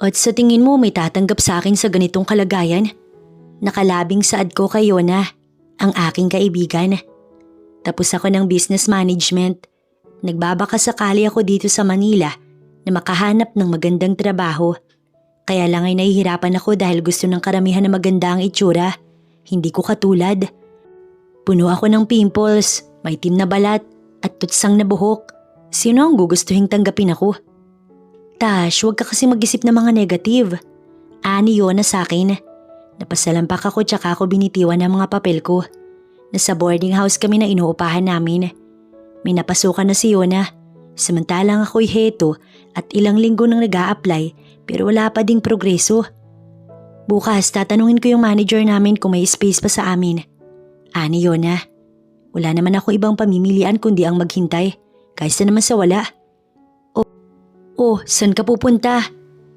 At sa tingin mo may tatanggap sa akin sa ganitong kalagayan? Nakalabing saad ko kay Yona, ang aking kaibigan. Tapos ako ng business management. Nagbabaka sakali ako dito sa Manila na makahanap ng magandang trabaho. Kaya lang ay nahihirapan ako dahil gusto ng karamihan na maganda ang itsura. Hindi ko katulad. Puno ako ng pimples, may itim na balat at tutsang na buhok. Sino ang gugustuhin tanggapin ako? Tash, huwag ka kasi mag-isip ng mga negative. Ani Yona sa akin. Napasalampak ako tsaka ako binitiwan ng mga papel ko. Nasa boarding house kami na inuupahan namin. May napasukan na si Yona. Samantalang ako'y heto at ilang linggo nang nag-a-apply pero wala pa ding progreso. Bukas tatanungin ko yung manager namin kung may space pa sa amin. Ani Yona, wala naman ako ibang pamimilian kundi ang maghintay kaysa naman sa wala. Oh, saan ka pupunta?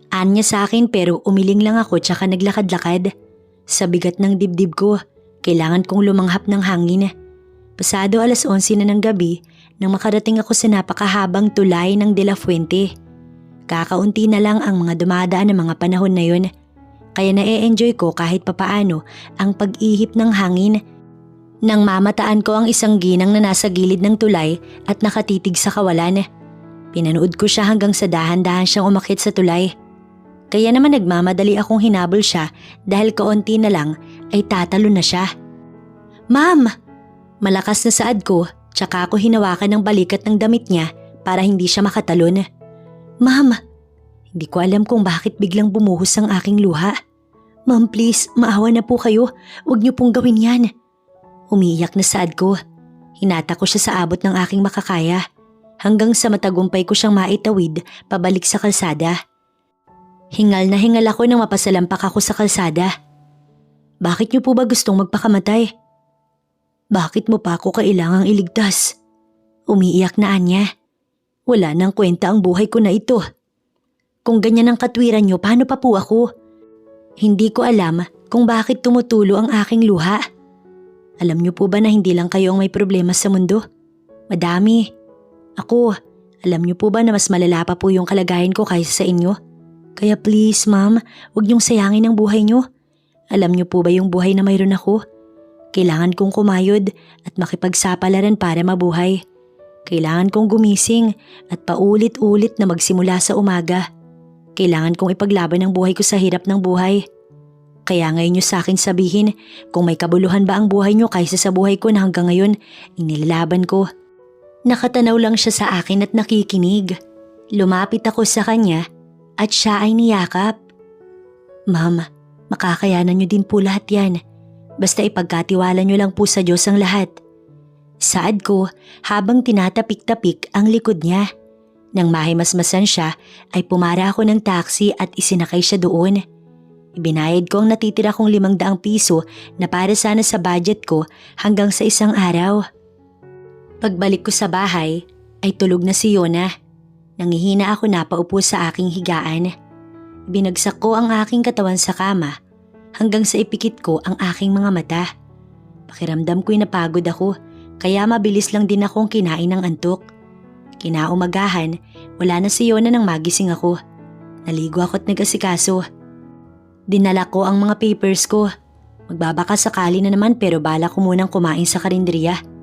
Anya sa akin pero umiling lang ako tsaka naglakad-lakad. Sa bigat ng dibdib ko, kailangan kong lumanghap ng hangin. Pasado 11:00 na ng gabi nang makarating ako sa napakahabang tulay ng De La Fuente. Kakaunti na lang ang mga dumadaan ng mga panahon na yun. Kaya na-e-enjoy ko kahit papaano ang pag-ihip ng hangin. Nang mamataan ko ang isang ginang na nasa gilid ng tulay at nakatitig sa kawalan. Pinanood ko siya hanggang sa dahan-dahan siyang umakyat sa tulay. Kaya naman nagmamadali akong hinabol siya dahil kaunti na lang ay tatalo na siya. Ma'am! Malakas na saad ko tsaka ako hinawakan ng balikat ng damit niya para hindi siya makatalon. Ma'am! Hindi ko alam kung bakit biglang bumuhos ang aking luha. Ma'am please, maawa na po kayo. Huwag niyo pong gawin yan. Umiiyak na saad ko. Hinata ko siya sa abot ng aking makakaya. Hanggang sa matagumpay ko siyang maitawid pabalik sa kalsada. Hingal na hingal ako nang mapasalampak ako sa kalsada. Bakit niyo po ba gustong magpakamatay? Bakit mo pa ako kailangang iligtas? Umiiyak na Anya. Wala nang kwenta ang buhay ko na ito. Kung ganyan ang katwiran niyo, paano pa po ako? Hindi ko alam kung bakit tumutulo ang aking luha. Alam niyo po ba na hindi lang kayo ang may problema sa mundo? Madami. Ako, alam niyo po ba na mas malala pa po yung kalagayan ko kaysa sa inyo? Kaya please ma'am, huwag niyong sayangin ang buhay niyo. Alam niyo po ba yung buhay na mayroon ako? Kailangan kong kumayod at makipagsapalaran para mabuhay. Kailangan kong gumising at paulit-ulit na magsimula sa umaga. Kailangan kong ipaglaban ang buhay ko sa hirap ng buhay. Kaya ngayon niyo sa akin sabihin kung may kabuluhan ba ang buhay niyo kaysa sa buhay ko na hanggang ngayon inilalaban ko. Nakatanaw lang siya sa akin at nakikinig. Lumapit ako sa kanya at siya ay niyakap. Ma'am, makakayanan niyo din po lahat yan. Basta ipagkatiwala niyo lang po sa Diyos ang lahat. Saad ko habang tinatapik-tapik ang likod niya. Nang mahimasmasan siya ay pumara ako ng taxi at isinakay siya doon. Ibinayad ko ang natitira kong 500 piso na para sana sa budget ko hanggang sa isang araw. Pagbalik ko sa bahay ay tulog na si Yona. Nangihina ako napaupo sa aking higaan. Binagsak ko ang aking katawan sa kama hanggang sa ipikit ko ang aking mga mata. Pakiramdam ko'y napagod ako kaya mabilis lang din akong kinain ng antok. Kinaumagahan, wala na si Yona nang magising ako. Naligo ako at nag-asikaso. Dinala ko ang mga papers ko. Magbabaka sakali na naman pero bala ko munang kumain sa karinderiya.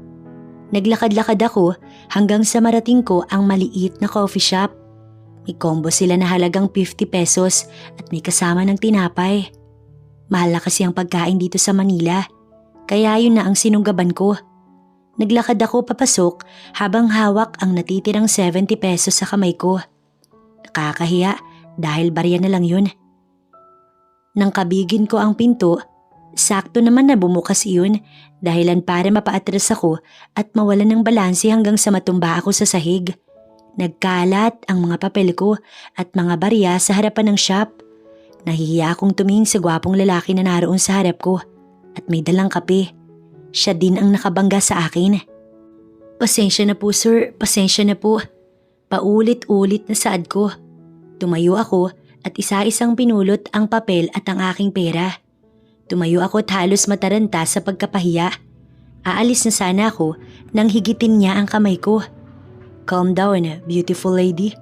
Naglakad-lakad ako hanggang sa marating ko ang maliit na coffee shop. May combo sila na halagang 50 pesos at may kasama ng tinapay. Mahal na kasi ang pagkain dito sa Manila, kaya yun na ang sinunggaban ko. Naglakad ako papasok habang hawak ang natitirang 70 pesos sa kamay ko. Nakakahiya dahil barya na lang yun. Nang kabigin ko ang pinto, sakto naman na bumukas iyon dahilan para mapaatras ako at mawalan ng balanse hanggang sa matumba ako sa sahig. Nagkalat ang mga papel ko at mga barya sa harapan ng shop. Nahihiya akong tumingin sa gwapong lalaki na naroon sa harap ko at may dalang kape. Siya din ang nakabangga sa akin. Pasensya na po sir, pasensya na po. Paulit-ulit na saad ko. Tumayo ako at isa-isang pinulot ang papel at ang aking pera. Tumayo ako at halos mataranta sa pagkapahiya. Aalis na sana ako nang higitin niya ang kamay ko. Calm down, beautiful lady.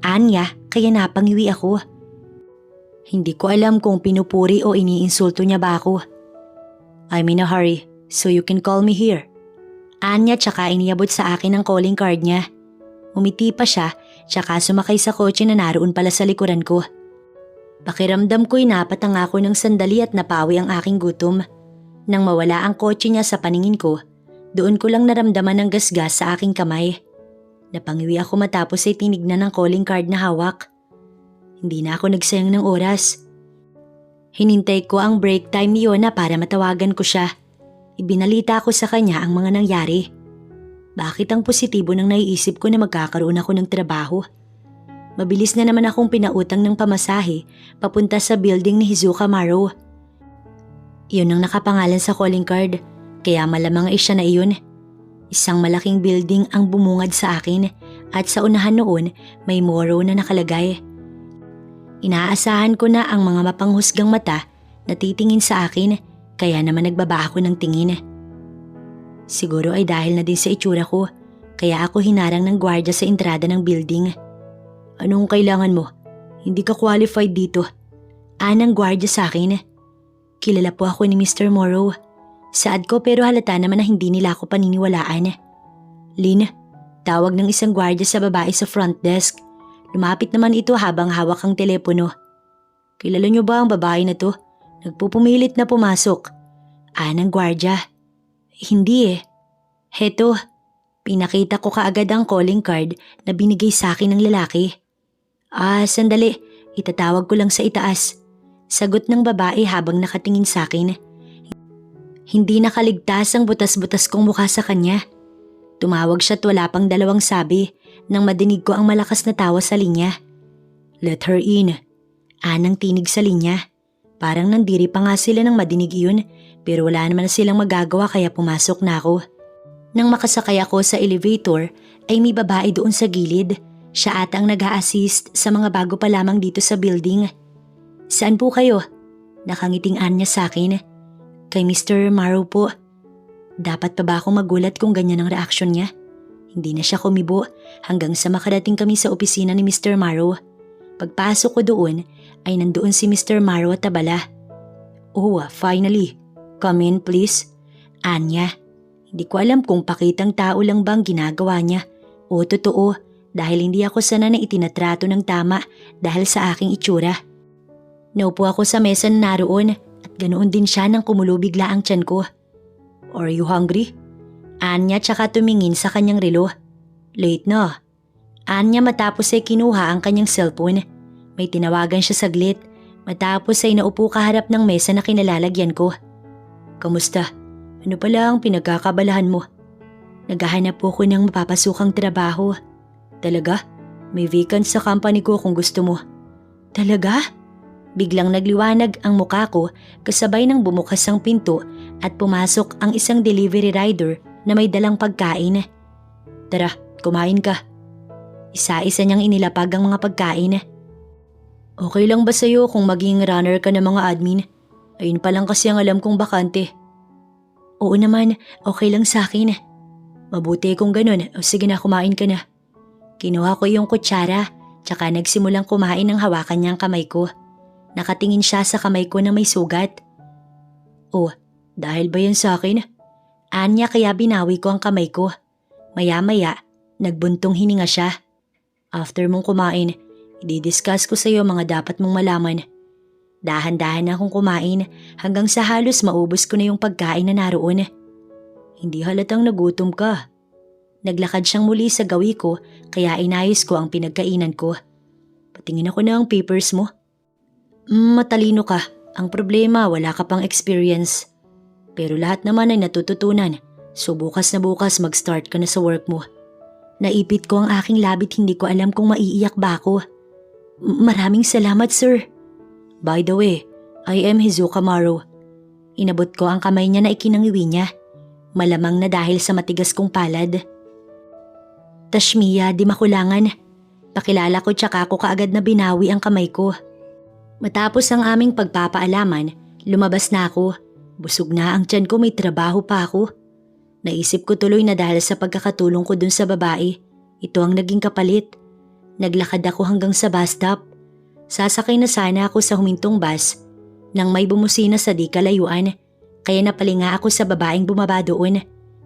Anya, kaya napangiwi ako. Hindi ko alam kung pinupuri o iniinsulto niya ba ako. I'm in a hurry, so you can call me here. Anya tsaka iniabot sa akin ang calling card niya. Umiti pa siya tsaka sumakay sa kotse na naroon pala sa likuran ko. Pakiramdam ko'y napatanga ako ng sandali at napawi ang aking gutom. Nang mawala ang kotse niya sa paningin ko, doon ko lang naramdaman ng gasgas sa aking kamay. Napangiwi ako matapos ay tinignan ang calling card na hawak. Hindi na ako nagsayang ng oras. Hinintay ko ang break time ni Yona para matawagan ko siya. Ibinalita ko sa kanya ang mga nangyari. Bakit ang positibo nang naiisip ko na magkakaroon ako ng trabaho? Mabilis na naman akong pinautang ng pamasahe papunta sa building ni Hizuka Maro. Iyon ang nakapangalan sa calling card, kaya malamang ay siya na iyon. Isang malaking building ang bumungad sa akin at sa unahan noon may Moro na nakalagay. Inaasahan ko na ang mga mapanghusgang mata na titingin sa akin kaya naman nagbaba ako ng tingin. Siguro ay dahil na din sa itsura ko kaya ako hinarang ng gwardiya sa entrada ng building. Anong kailangan mo? Hindi ka qualified dito. Anang gwardiya sa akin. Kilala po ako ni Mr. Morrow. Saad ko pero halata naman na hindi nila ako paniniwalaan. Lynn, tawag ng isang gwardiya sa babae sa front desk. Lumapit naman ito habang hawak ang telepono. Kilala niyo ba ang babae na to? Nagpupumilit na pumasok. Anang gwardiya. Hindi eh. Heto, pinakita ko kaagad ang calling card na binigay sa akin ng lalaki. Sandali. Itatawag ko lang sa itaas. Sagot ng babae habang nakatingin sa akin. Hindi nakaligtas ang butas-butas kong mukha sa kanya. Tumawag siya at wala pang dalawang sabi nang madinig ko ang malakas na tawa sa linya. Let her in. Anang tinig sa linya. Parang nandiri pa nga sila nang madinig iyon pero wala naman silang magagawa kaya pumasok na ako. Nang makasakay ako sa elevator ay may babae doon sa gilid. Siya ata ang nag-a-assist sa mga bago pa lamang dito sa building. Saan po kayo? Nakangiting-an niya sa akin. Kay Mr. Morrow po. Dapat pa ba akong magulat kung ganyan ang reaksyon niya? Hindi na siya kumibo hanggang sa makarating kami sa opisina ni Mr. Morrow. Pagpasok ko doon ay nandoon si Mr. Morrow at abala. Oh, finally. Come in please. Anya, hindi ko alam kung pakitang tao lang bang ginagawa niya o totoo. Dahil hindi ako sana na itinatrato ng tama dahil sa aking itsura. Naupo ako sa mesa na naroon at ganoon din siya nang kumulo bigla ang tiyan ko. Are you hungry? Anya tsaka tumingin sa kanyang relo. Late na. Anya matapos ay kinuha ang kanyang cellphone. May tinawagan siya saglit matapos ay naupo kaharap ng mesa na kinalalagyan ko. Kamusta? Ano pala ang pinagkakabalahan mo? Naghahanap po ko ng mapapasukang trabaho. Talaga? May vacant sa company ko kung gusto mo. Talaga? Biglang nagliwanag ang muka ko kasabay ng bumukas ang pinto at pumasok ang isang delivery rider na may dalang pagkain. Tara, kumain ka. Isa-isa niyang inilapag ang mga pagkain. Okay lang ba sa'yo kung maging runner ka ng mga admin? Ayun pa lang kasi ang alam kong bakante. Oo naman, okay lang sa akin. Mabuti kung ganun. O sige na, kumain ka na. Kinuha ko yung kutsara, tsaka nagsimulang kumain ng hawakan niyang kamay ko. Nakatingin siya sa kamay ko na may sugat. Oh, dahil ba yan sa akin? Anya kaya binawi ko ang kamay ko. Maya-maya, nagbuntong hininga siya. After mong kumain, i-discuss ko sa iyo mga dapat mong malaman. Dahan-dahan akong kumain hanggang sa halos maubos ko na yung pagkain na naroon. Hindi halatang nagutom ka. Naglakad siyang muli sa gawi ko kaya inayos ko ang pinagkainan ko. Patingin ako ng papers mo. Matalino ka. Ang problema wala ka pang experience. Pero lahat naman ay natututunan. So bukas na bukas mag-start ka na sa work mo. Naipit ko ang aking labit, hindi ko alam kung maiiyak ba ako. Maraming salamat sir. By the way, I am Hizuka Maro. Inabot ko ang kamay niya na ikinangiwi niya. Malamang na dahil sa matigas kong palad. Tashmiya, di makulangan. Pakilala ko tsaka ako kaagad na binawi ang kamay ko. Matapos ang aming pagpapaalaman, lumabas na ako. Busog na ang tiyan ko, may trabaho pa ako. Naisip ko tuloy na dahil sa pagkakatulong ko dun sa babae, ito ang naging kapalit. Naglakad ako hanggang sa bus stop. Sasakay na sana ako sa humintong bus nang may bumusina sa di kalayuan, kaya napalinga ako sa babaeng bumaba doon.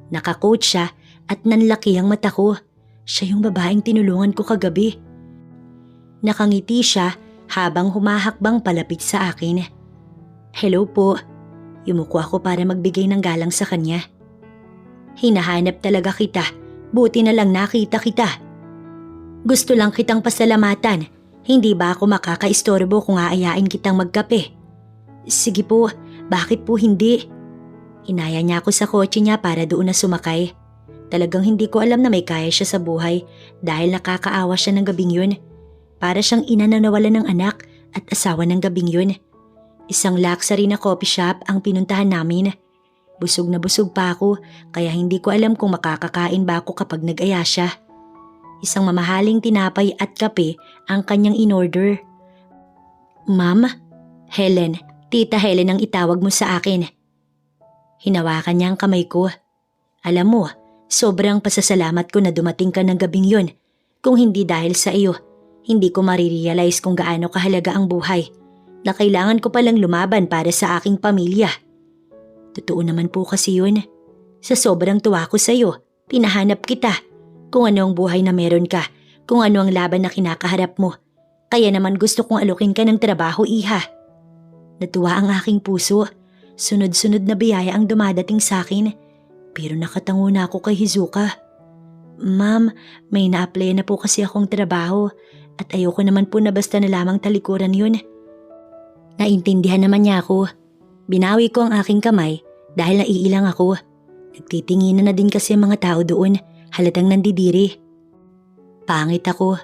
Nakacoat siya at nanlaki ang mata ko. Siya yung babaeng tinulungan ko kagabi. Nakangiti siya habang humahakbang palapit sa akin. Hello po. Yumuko ako para magbigay ng galang sa kanya. Hinahanap talaga kita. Buti na lang nakita kita. Gusto lang kitang pasalamatan. Hindi ba ako makakaistorbo kung aayain kitang magkape? Sige po, bakit po hindi? Inaya niya ako sa kotse niya para doon na sumakay. Talagang hindi ko alam na may kaya siya sa buhay dahil nakakaawa siya ng gabing yun. Para siyang ina na nawalan ng anak at asawa ng gabing yun. Isang luxury na coffee shop ang pinuntahan namin. Busog na busog pa ako kaya hindi ko alam kung makakakain ba ako kapag nag-aya siya. Isang mamahaling tinapay at kape ang kanyang in-order. Ma'am, Helen, Tita Helen ang itawag mo sa akin. Hinawakan niya ang kamay ko. Alam mo, sobrang pasasalamat ko na dumating ka ng gabing yun. Kung hindi dahil sa iyo, hindi ko marirealize kung gaano kahalaga ang buhay na kailangan ko palang lumaban para sa aking pamilya. Totoo naman po kasi yun. Sa sobrang tuwa ko sa iyo, pinahanap kita. Kung ano ang buhay na meron ka, kung ano ang laban na kinakaharap mo. Kaya naman gusto kong alukin ka ng trabaho, iha. Natuwa ang aking puso. Sunod-sunod na biyaya ang dumadating sa akin. Pero nakatango na ako kay Hizuka. Ma'am, may na-apply na po kasi akong trabaho at ayoko naman po na basta na lamang talikuran yun. Naintindihan naman niya ako. Binawi ko ang aking kamay dahil naiilang ako. Nagtitinginan na din kasi ang mga tao doon. Halatang nandidiri. Pangit ako.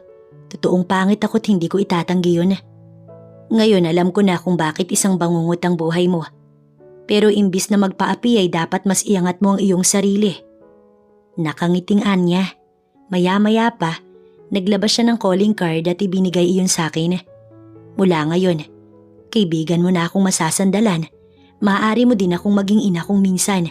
Totoong pangit ako't hindi ko itatanggi yun. Ngayon alam ko na kung bakit isang bangungot ang buhay mo. Pero imbis na magpaapi ay dapat mas iangat mo ang iyong sarili. Nakangiting niya. Maya-maya pa, naglabas siya ng calling card at ibinigay iyon sa akin. Mula ngayon, kaibigan mo na akong masasandalan. Maaari mo din akong maging ina kung minsan.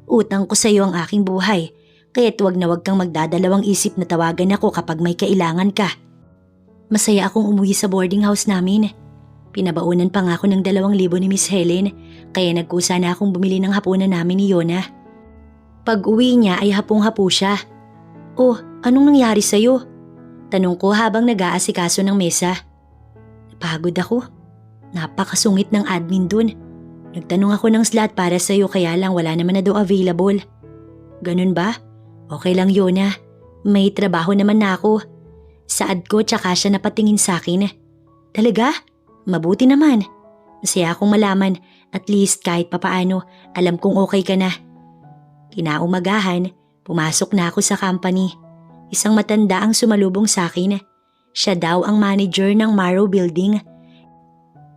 Utang ko sa iyo ang aking buhay. Kaya't wag na wag kang magdadalawang isip na tawagan ako kapag may kailangan ka. Masaya akong umuwi sa boarding house namin. Pinabaunan pa nga ako ng 2,000 ni Miss Helen, kaya nagkusa na akong bumili ng hapunan namin ni Yona. Pag uwi niya ay hapong-hapo siya. Oh, anong nangyari sa'yo? Tanong ko habang nag-aasikaso ng mesa. Napagod ako. Napakasungit ng admin dun. Nagtanong ako ng slot para sa'yo kaya lang wala naman na daw available. Ganun ba? Okay lang Yona. May trabaho naman na ako. Saad ko tsaka siya napatingin sa akin. Talaga? Mabuti naman. Masaya akong malaman at least kahit papaano alam kong okay ka na. Kinaumagahan, pumasok na ako sa company. Isang matanda ang sumalubong sa akin. Siya daw ang manager ng Marrow Building.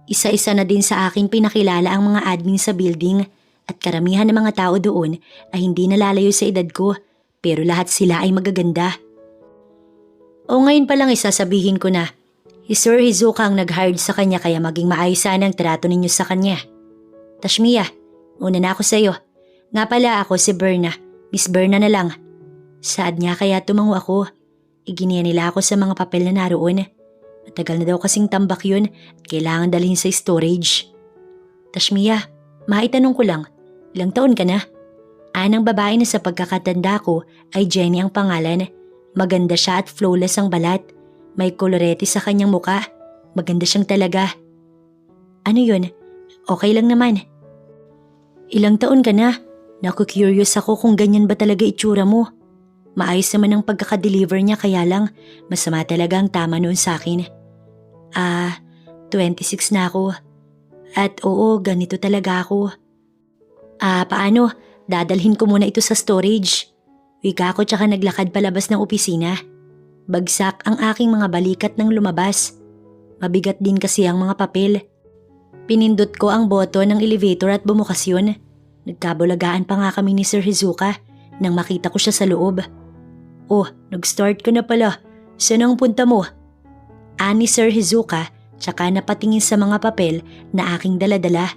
Isa-isa na din sa akin pinakilala ang mga admin sa building at karamihan ng mga tao doon ay hindi nalalayo sa edad ko. Pero lahat sila ay magaganda. O ngayon pa lang isasabihin ko na, Sir Hizuka ang nag-hired sa kanya kaya maging maayos sana ang trato ninyo sa kanya. Tashmiya, una na ako sa iyo. Nga pala ako si Berna, Miss Berna na lang. Saad niya kaya tumango ako. Iginiya nila ako sa mga papel na naroon. Matagal na daw kasing tambak yun at kailangan dalhin sa storage. Tashmiya, maitanong ko lang, ilang taon ka na? Anang babae na sa pagkakatanda ko ay Jenny ang pangalan. Maganda siya at flawless ang balat. May kolorete sa kanyang muka. Maganda siyang talaga. Ano yun? Okay lang naman. Ilang taon ka na? Naku-curious ako kung ganyan ba talaga itsura mo. Maayos naman ang pagkakadeliver niya kaya lang masama talaga ang tama noon sa akin. 26 na ako. At oo, ganito talaga ako. Paano? Dadalhin ko muna ito sa storage. Wika ko tsaka naglakad palabas ng opisina. Bagsak ang aking mga balikat nang lumabas. Mabigat din kasi ang mga papel. Pinindot ko ang button ng elevator at bumukas yun. Nagkabulagaan pa nga kami ni Sir Hizuka nang makita ko siya sa loob. Oh, nag-start ka na pala. Saan ang punta mo? Ani Sir Hizuka tsaka napatingin sa mga papel na aking daladala.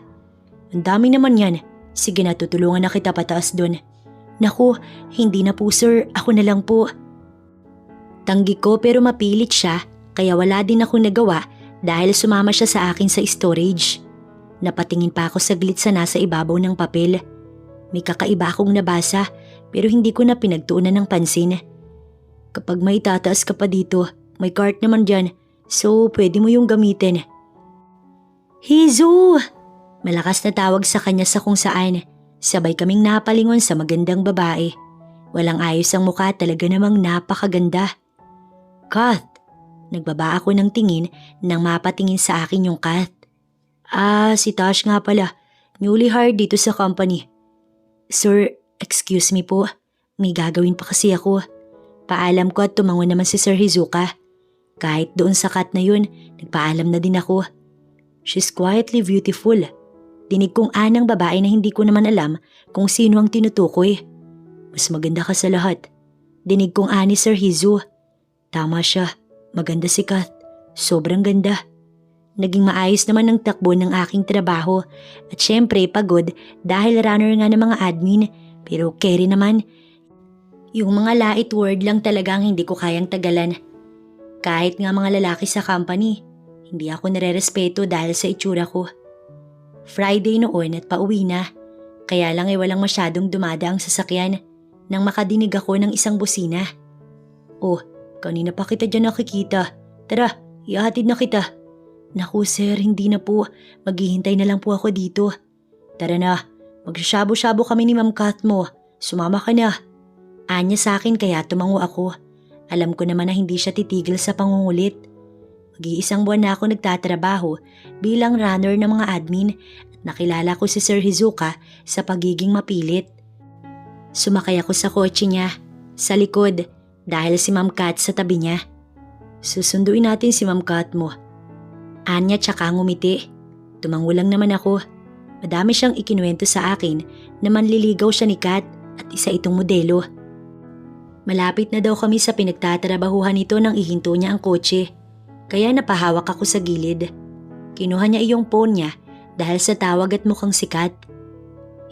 Ang dami naman yan. Sige na, tutulungan na kita pataas dun. Naku, hindi na po sir, ako na lang po. Tanggi ko pero mapilit siya kaya wala din akong nagawa dahil sumama siya sa akin sa storage. Napatingin pa ako saglit sa nasa ibabaw ng papel. May kakaiba akong nabasa pero hindi ko na pinagtuunan ng pansin. Kapag may tataas ka pa dito, may cart naman dyan, so pwede mo yung gamitin. Hizu! Malakas na tawag sa kanya sa kung saan. Sabay kaming napalingon sa magandang babae. Walang ayos ang mukha, talaga namang napakaganda. Kath! Nagbaba ako ng tingin nang mapatingin sa akin yung Kath. Si Tash nga pala. Newly hired dito sa company. Sir, excuse me po. May gagawin pa kasi ako. Paalam ko at tumango naman si Sir Hizuka. Kahit doon sa Kath na yun, nagpaalam na din ako. She's quietly beautiful. Dinig kong anang babae na hindi ko naman alam kung sino ang tinutukoy. Mas maganda ka sa lahat. Dinig kong ani Sir Hizu. Tama siya. Maganda si Kath. Sobrang ganda. Naging maayos naman ang takbo ng aking trabaho at syempre pagod dahil runner nga ng mga admin pero carry naman. Yung mga lait word lang talagang hindi ko kayang tagalan. Kahit nga mga lalaki sa company, hindi ako nare-respeto dahil sa itsura ko. Friday noon at pauwi na, kaya lang walang masyadong dumadaang sasakyan nang makadinig ako ng isang busina. Oh, kanina pa kita dyan nakikita. Tara, ihatid na kita. Naku sir, hindi na po. Maghihintay na lang po ako dito. Tara na, magsasyabo-syabo kami ni Ma'am Kath mo. Sumama ka na. Anya sa akin kaya tumango ako. Alam ko naman na hindi siya titigil sa pangungulit. Mag-iisang buwan na ako nagtatrabaho bilang runner ng mga admin at nakilala ko si Sir Hizuka sa pagiging mapilit. Sumakay ako sa kotse niya, sa likod, dahil si Ma'am Kath sa tabi niya. Susunduin natin si Ma'am Kath mo. Anya tsaka ngumiti. Tumango lang naman ako. Madami siyang ikinuwento sa akin na manliligaw siya ni Kath at isa itong modelo. Malapit na daw kami sa pinagtatrabahuhan nito nang ihinto niya ang kotse. Kaya napahawak ako sa gilid. Kinuha niya iyong phone niya dahil sa tawag at mukhang sikat.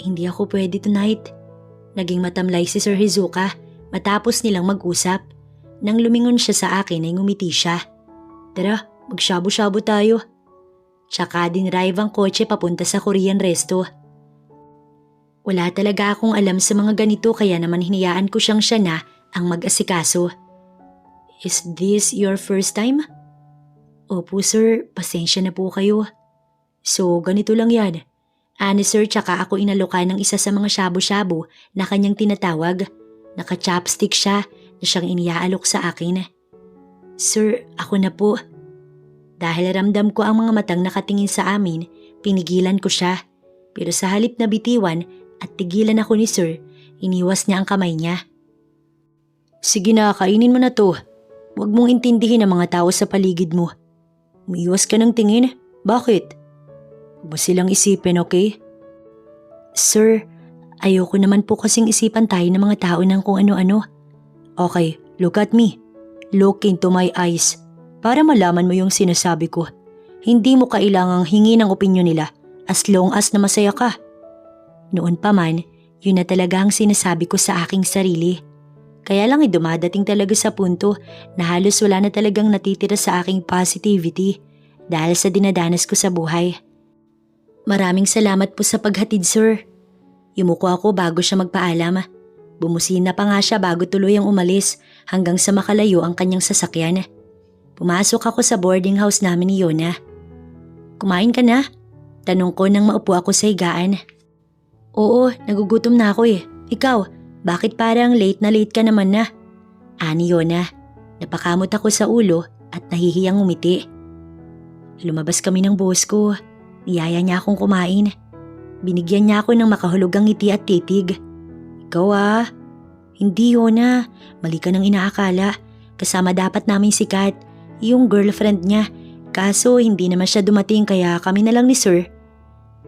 Hindi ako pwede tonight. Naging matamlay si Sir Hizuka matapos nilang mag-usap. Nang lumingon siya sa akin ay ngumiti siya. Tara, magsyabo-syabo tayo. Tsaka dinrive ang kotse papunta sa Korean resto. Wala talaga akong alam sa mga ganito kaya naman hinayaan ko siyang siya na ang mag-asikaso. Is this your first time? Opo sir, pasensya na po kayo. So ganito lang yan. Ani sir tsaka ako inalokan ng isa sa mga shabu-shabu na kanyang tinatawag. Naka-chopstick siya na siyang iniaalok sa akin. Sir, ako na po. Dahil ramdam ko ang mga matang nakatingin sa amin, pinigilan ko siya. Pero sa halip na bitiwan at tigilan ako ni sir, iniwas niya ang kamay niya. Sige na, kainin mo na to. Huwag mong intindihin ang mga tao sa paligid mo. Umiiwas ka ng tingin? Bakit? Huwag mo silang isipin, okay? Sir, ayoko naman po kasing isipan tayo ng mga tao ng kung ano-ano. Okay, look at me. Look into my eyes. Para malaman mo yung sinasabi ko. Hindi mo kailangang hingi ng opinyon nila as long as na masaya ka. Noon pa man, yun na talaga ang sinasabi ko sa aking sarili. Kaya lang dumadating talaga sa punto na halos wala na talagang natitira sa aking positivity dahil sa dinadanas ko sa buhay. Maraming salamat po sa paghatid sir. Yumuko ako bago siya magpaalam. Bumusina pa nga siya bago tuluyang umalis hanggang sa makalayo ang kanyang sasakyan. Pumasok ako sa boarding house namin ni Yona. Kumain ka na? Tanong ko nang maupo ako sa higaan. Oo, nagugutom na ako eh. Ikaw? Bakit parang late na late ka naman na? Ani Yona, napakamot ako sa ulo at nahihiyang umiti. Lumabas kami ng boss ko. Niyaya niya akong kumain. Binigyan niya ako ng makahulugang ngiti at titig. Ikaw Hindi Yona, mali ka nang inaakala. Kasama dapat namin si Kat, yung girlfriend niya. Kaso hindi naman siya dumating kaya kami na lang ni sir.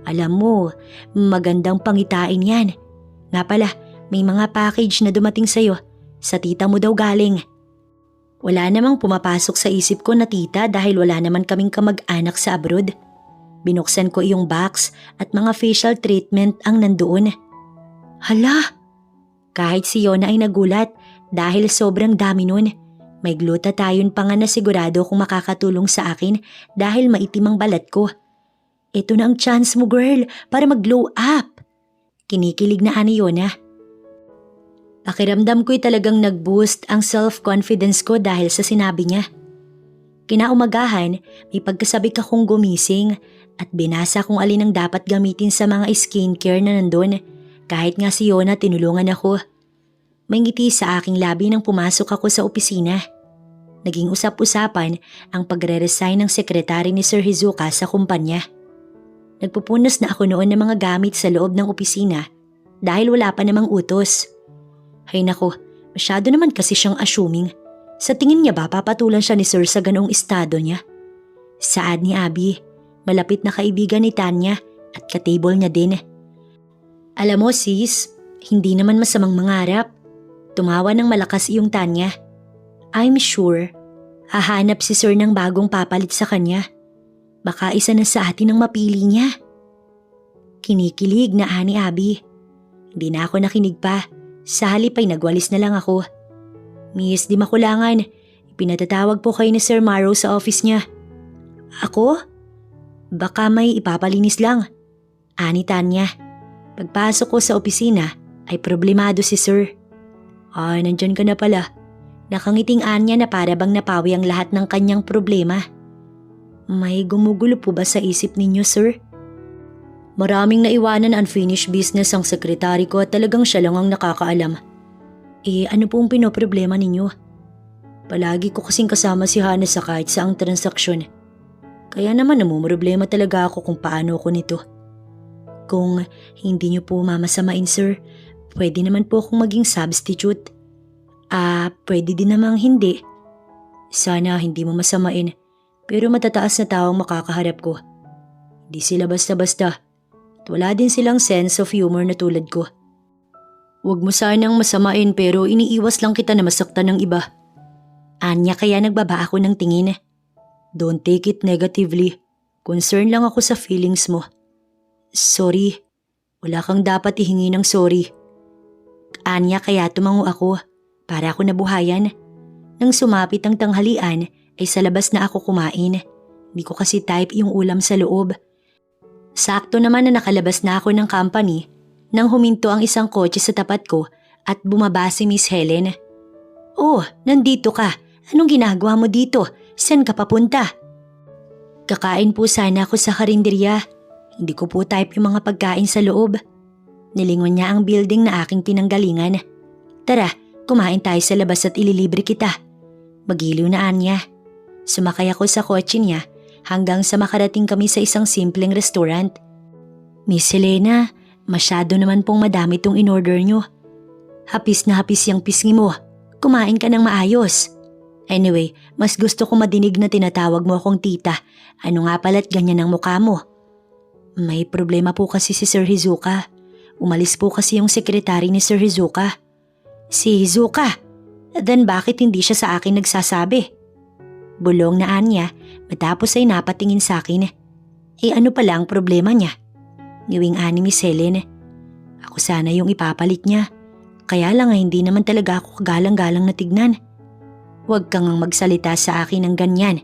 Alam mo, magandang pangitain yan. Nga pala, may mga package na dumating sa'yo. Sa tita mo daw galing. Wala namang pumapasok sa isip ko na tita dahil wala naman kaming kamag-anak sa abroad. Binuksan ko iyong box at mga facial treatment ang nandoon. Hala! Kahit si Yona ay nagulat dahil sobrang dami nun. May glutathione pa nga na sigurado kung makakatulong sa akin dahil maitim ang balat ko. Ito na ang chance mo, girl, para mag-glow up. Kinikilig na ani Yona. Pakiramdam ko'y talagang nag-boost ang self-confidence ko dahil sa sinabi niya. Kinaumagahan, may pagkasabik akong gumising at binasa kung alin ang dapat gamitin sa mga skincare na nandun. Kahit nga si Yona tinulungan ako. May ngiti sa aking labi nang pumasok ako sa opisina. Naging usap-usapan ang pagre-resign ng sekretary ni Sir Hizuka sa kumpanya. Nagpupunas na ako noon ng mga gamit sa loob ng opisina dahil wala pa namang utos. Hay nako, masyado naman kasi siyang assuming. Sa tingin niya ba papatulan siya ni Sir sa ganoong estado niya? Saad ni Abby, malapit na kaibigan ni Tanya at katable niya din. Alam mo sis, hindi naman masamang mangarap. Tumawa ng malakas iyong Tanya. I'm sure, hahanap si Sir ng bagong papalit sa kanya. Baka isa na sa atin ang mapili niya. Kinikilig na ani Abby. Hindi na ako nakinig pa. Sa halip ay nagwalis na lang ako. Miss, di makulangan. Ipinatatawag po kayo ni Sir Morrow sa office niya. Ako? Baka may ipapalinis lang. Ani Tanya. Pagpasok ko sa opisina ay problemado si Sir. Nandyan ka na pala. Nakangiting Anya na para bang napawi ang lahat ng kanyang problema. May gumugulo po ba sa isip ninyo, Sir? Maraming naiwanan unfinished business ang sekretary ko at talagang siya lang ang nakakaalam. Ano pong pinoproblema ninyo? Palagi ko kasing kasama si Hana sa kahit saang transaksyon. Kaya naman namumroblema talaga ako kung paano ako nito. Kung hindi niyo po mamasamain, Sir, pwede naman po akong maging substitute. Pwede din namang hindi. Sana hindi mo masamain, pero matataas na taong makakaharap ko. Hindi sila basta-basta. At wala din silang sense of humor na tulad ko. Huwag mo sanang masamain pero iniiwas lang kita na masaktan ng iba. Anya kaya nagbaba ako ng tingin. Don't take it negatively. Concern lang ako sa feelings mo. Sorry. Wala kang dapat ihingi ng sorry. Anya kaya tumango ako para ako nabuhayan. Nang sumapit ang tanghalian ay sa labas na ako kumain. Hindi ko kasi type yung ulam sa loob. Sakto naman na nakalabas na ako ng company nang huminto ang isang kotse sa tapat ko at bumaba si Miss Helen. Oh, nandito ka. Anong ginagawa mo dito? Saan ka papunta? Kakain po sana ako sa karinderya. Hindi ko po type yung mga pagkain sa loob. Nilingon niya ang building na aking pinanggalingan. Tara, kumain tayo sa labas at ililibre kita. Magiliw na Anya. Sumakay ako sa kotse niya hanggang sa makarating kami sa isang simpleng restaurant. Miss Helena, masyado naman pong madami tong in-order nyo. Hapis na hapis yung pisngi mo. Kumain ka ng maayos. Anyway, mas gusto ko madinig na tinatawag mo akong tita. Ano nga pala't ganyan ang mukha mo? May problema po kasi si Sir Hizuka. Umalis po kasi yung sekretary ni Sir Hizuka. Si Hizuka? Then bakit hindi siya sa akin nagsasabi? Bulong na Anya matapos ay napatingin sa akin. Ano pala ang problema niya? Ngiwing ani Miss Helen. Ako sana yung ipapalit niya. Kaya lang hindi naman talaga ako kagalang-galang na tignan. Huwag kang magsalita sa akin ng ganyan.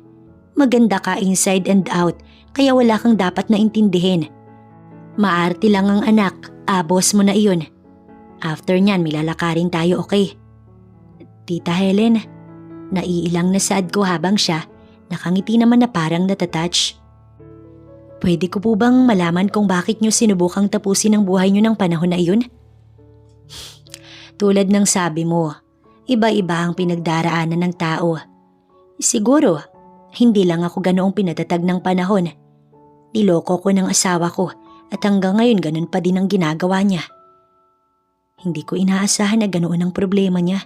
Maganda ka inside and out kaya wala kang dapat na intindihin. Maarte lang ang anak, boss mo na iyon. After nyan milalakarin tayo, okay? Tita Helen, naiilang na saad ko habang siya nakangiti naman na parang natatouch. Pwede ko po bang malaman kung bakit nyo sinubukang tapusin ang buhay nyo ng panahon na iyon? Tulad ng sabi mo, iba-iba ang pinagdaraanan ng tao. Siguro, hindi lang ako ganoong pinatatag ng panahon. Niloko ko ng asawa ko at hanggang ngayon ganun pa din ang ginagawa niya. Hindi ko inaasahan na ganoon ang problema niya.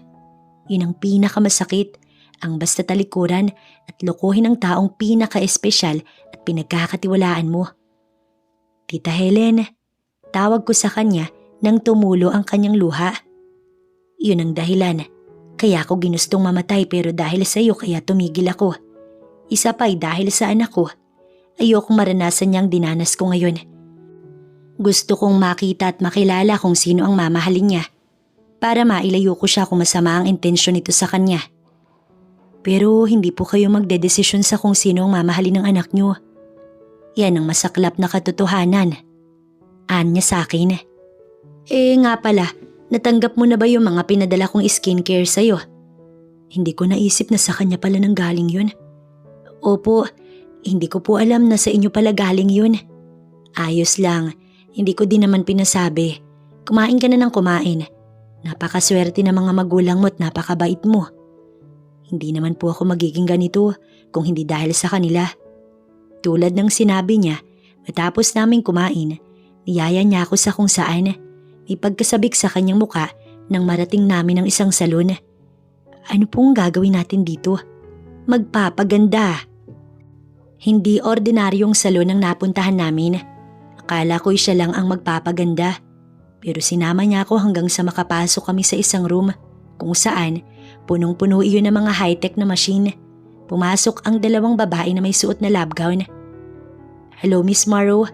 Yun ang pinakamasakit, ang basta talikuran at lokohin ang taong pinaka-espesyal at pinagkakatiwalaan mo. Tita Helen, tawag ko sa kanya nang tumulo ang kanyang luha. Yun ang dahilan. Kaya ako ginustong mamatay pero dahil sa iyo kaya tumigil ako. Isa pa'y dahil sa anak ko. Ayokong maranasan niyang dinanas ko ngayon. Gusto kong makita at makilala kung sino ang mamahalin niya para mailayo ko siya kung masama ang intensyon nito sa kanya. Pero hindi po kayo magdedesisyon sa kung sino ang mamahalin ng anak nyo. Yan ang masaklap na katotohanan. Anya sa akin. Nga pala, natanggap mo na ba yung mga pinadala kong skincare sa'yo? Hindi ko naisip na sa kanya pala nang galing yun. Opo, hindi ko po alam na sa inyo pala galing yun. Ayos lang, hindi ko din naman pinasabi. Kumain ka na ng kumain. Napakaswerte na mga magulang mo at napakabait mo. Hindi naman po ako magiging ganito kung hindi dahil sa kanila. Tulad ng sinabi niya, matapos naming kumain, niyaya niya ako sa kung saan may pagkasabik sa kanyang muka nang marating namin ng isang salon. Ano pong gagawin natin dito? Magpapaganda. Hindi ordinaryong salon ang napuntahan namin. Akala ko siya lang ang magpapaganda. Pero sinama niya ako hanggang sa makapasok kami sa isang room kung saan punong-puno iyon ng mga high-tech na machine. Pumasok ang dalawang babae na may suot na lab gown. Hello Miss Morrow.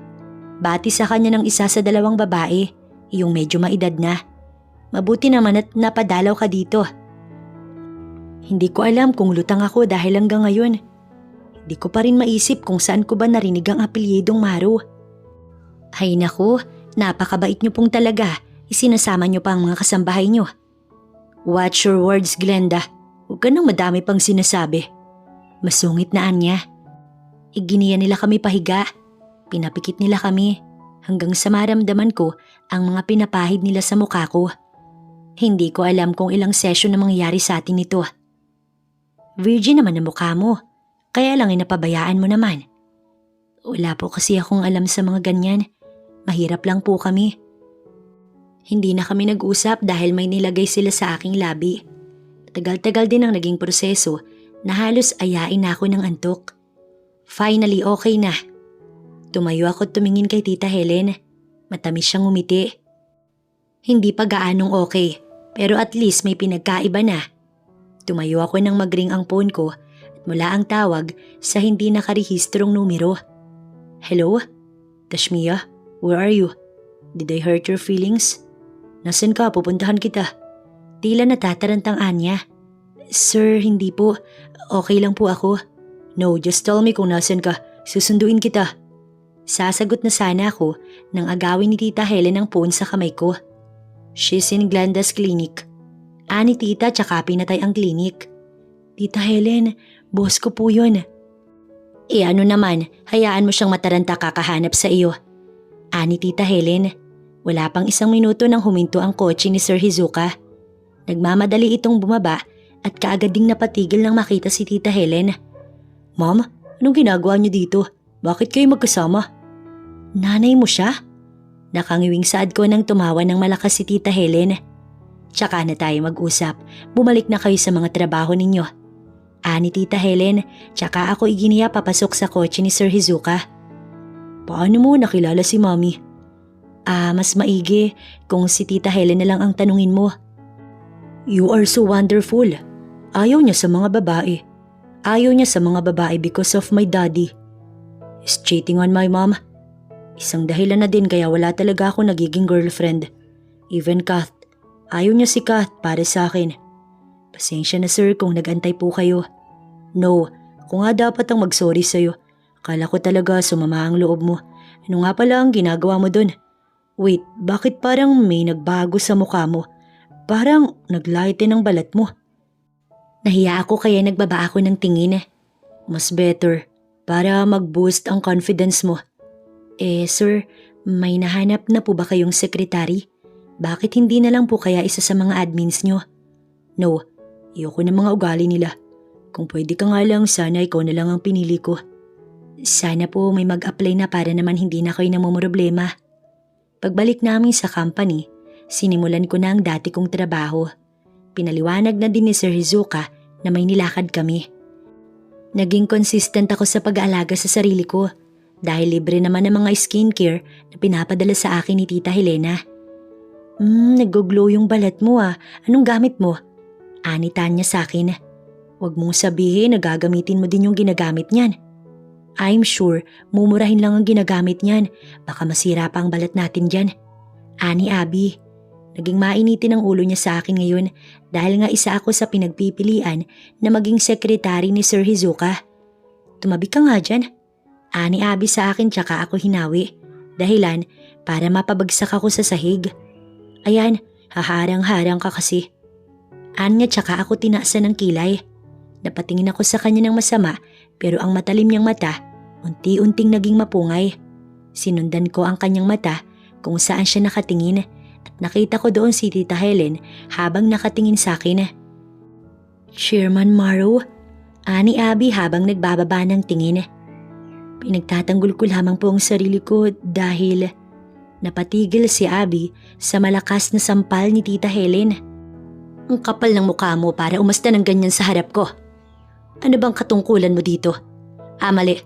Bati sa kanya ng isa sa dalawang babae, yung medyo maedad na. Mabuti naman at napadalaw ka dito. Hindi ko alam kung lutang ako dahil hanggang ngayon. Hindi ko pa rin maisip kung saan ko ba narinig ang apelyidong Morrow. Ay naku, napakabait niyo pong talaga. Isinasama niyo pa ang mga kasambahay niyo. Watch your words, Glenda. Huwag ka nang madami pang sinasabi. Masungit na Anya. Iginiya nila kami pahiga. Pinapikit nila kami hanggang sa maramdaman ko ang mga pinapahid nila sa mukha ko. Hindi ko alam kung ilang session na mangyayari sa atin ito. Virgin naman ang mukha mo. Kaya lang inapabayaan mo naman. Wala po kasi akong alam sa mga ganyan. Mahirap lang po kami. Hindi na kami nag-usap dahil may nilagay sila sa aking labi. Tagal-tagal din ang naging proseso na halos ayain na ako ng antok. Finally okay na. Tumayo ako at tumingin kay Tita Helen. Matamis siyang ngumiti. Hindi pa gaanong okay, pero at least may pinagkaiba na. Tumayo ako nang magring ang phone ko at mula ang tawag sa hindi nakarehistrong numero. Hello? Tashmia, where are you? Did I hurt your feelings? Nasaan ka? Pupuntahan kita. Tila natatarantang Anya. Sir, hindi po. Okay lang po ako. No, just tell me kung nasan ka. Susunduin kita. Sasagot na sana ako nang agawin ni Tita Helen ang phone sa kamay ko. She's in Glenda's clinic. Ani tita tsaka pinatay ang clinic. Tita Helen, boss ko po yun. Ano naman, hayaan mo siyang mataranta kakahanap sa iyo. Ani Tita Helen, wala pang isang minuto nang huminto ang kotse ni Sir Hizuka. Nagmamadali itong bumaba at kaagad ding napatigil nang makita si Tita Helen. Ma'am, anong ginagawa niyo dito? Bakit kayo magkasama? Nanay mo siya? Nakangiwing saad ko nang tumawa ng malakas si Tita Helen. Tsaka na tayo mag-usap, bumalik na kayo sa mga trabaho ninyo. Ani Tita Helen, tsaka ako iginiya papasok sa kotse ni Sir Hizuka. Paano mo nakilala si Mommy? Mas maigi kung si Tita Helen na lang ang tanungin mo. You are so wonderful. Ayaw niya sa mga babae. Ayaw niya sa mga babae because of my daddy. He's cheating on my mom. Isang dahilan na din kaya wala talaga ako nagiging girlfriend. Even Kath. Ayaw niya si Kath para sa akin. Pasensya na sir kung nagantay po kayo. No, ako nga dapat ang mag-sorry sa'yo. Akala ko talaga sumama ang loob mo. Ano nga pala ang ginagawa mo dun? Wait, bakit parang may nagbago sa mukha mo? Parang naglighten ang balat mo. Nahiya ako kaya nagbaba ako ng tingin. Mas better para mag-boost ang confidence mo. Sir, may nahanap na po ba kayong sekretary? Bakit hindi na lang po kaya isa sa mga admins nyo? No, ayoko ng mga ugali nila. Kung pwede ka nga lang, sana ikaw na lang ang pinili ko. Sana po may mag-apply na para naman hindi na kayo namumroblema. Pagbalik namin sa company, sinimulan ko na ang dati kong trabaho. Pinaliwanag na din ni Sir Hizuka na may nilakad kami. Naging consistent ako sa pag-aalaga sa sarili ko dahil libre naman ang mga skincare na pinapadala sa akin ni Tita Helena. Nag-glow yung balat mo ah. Anong gamit mo? Anita niya sa akin. Huwag mong sabihin na gagamitin mo din yung ginagamit niyan. I'm sure mumurahin lang ang ginagamit niyan. Baka masira pa ang balat natin dyan. Ani Abby, Naging mainitin ang ulo niya sa akin ngayon dahil nga isa ako sa pinagpipilian na maging sekretary ni Sir Hizuka. Tumabi ka nga dyan. Ani Abby sa akin tsaka ako hinawi. Dahilan para mapabagsak ako sa sahig. Ayan, haharang-harang ka kasi. Anya tsaka ako tinaasan ng kilay. Napatingin ako sa kanya ng masama pero ang matalim niyang mata unti-unting naging mapungay. Sinundan ko ang kanyang mata kung saan siya nakatingin at nakita ko doon si Tita Helen habang nakatingin sa akin. Chairman Morrow, ani Abby habang nagbababa ng tingin. Pinagtatanggol ko lamang po ang sarili ko dahil napatigil si Abby sa malakas na sampal ni Tita Helen. Ang kapal ng mukha mo para umasta ng ganyan sa harap ko. Ano bang katungkulan mo dito? Mali.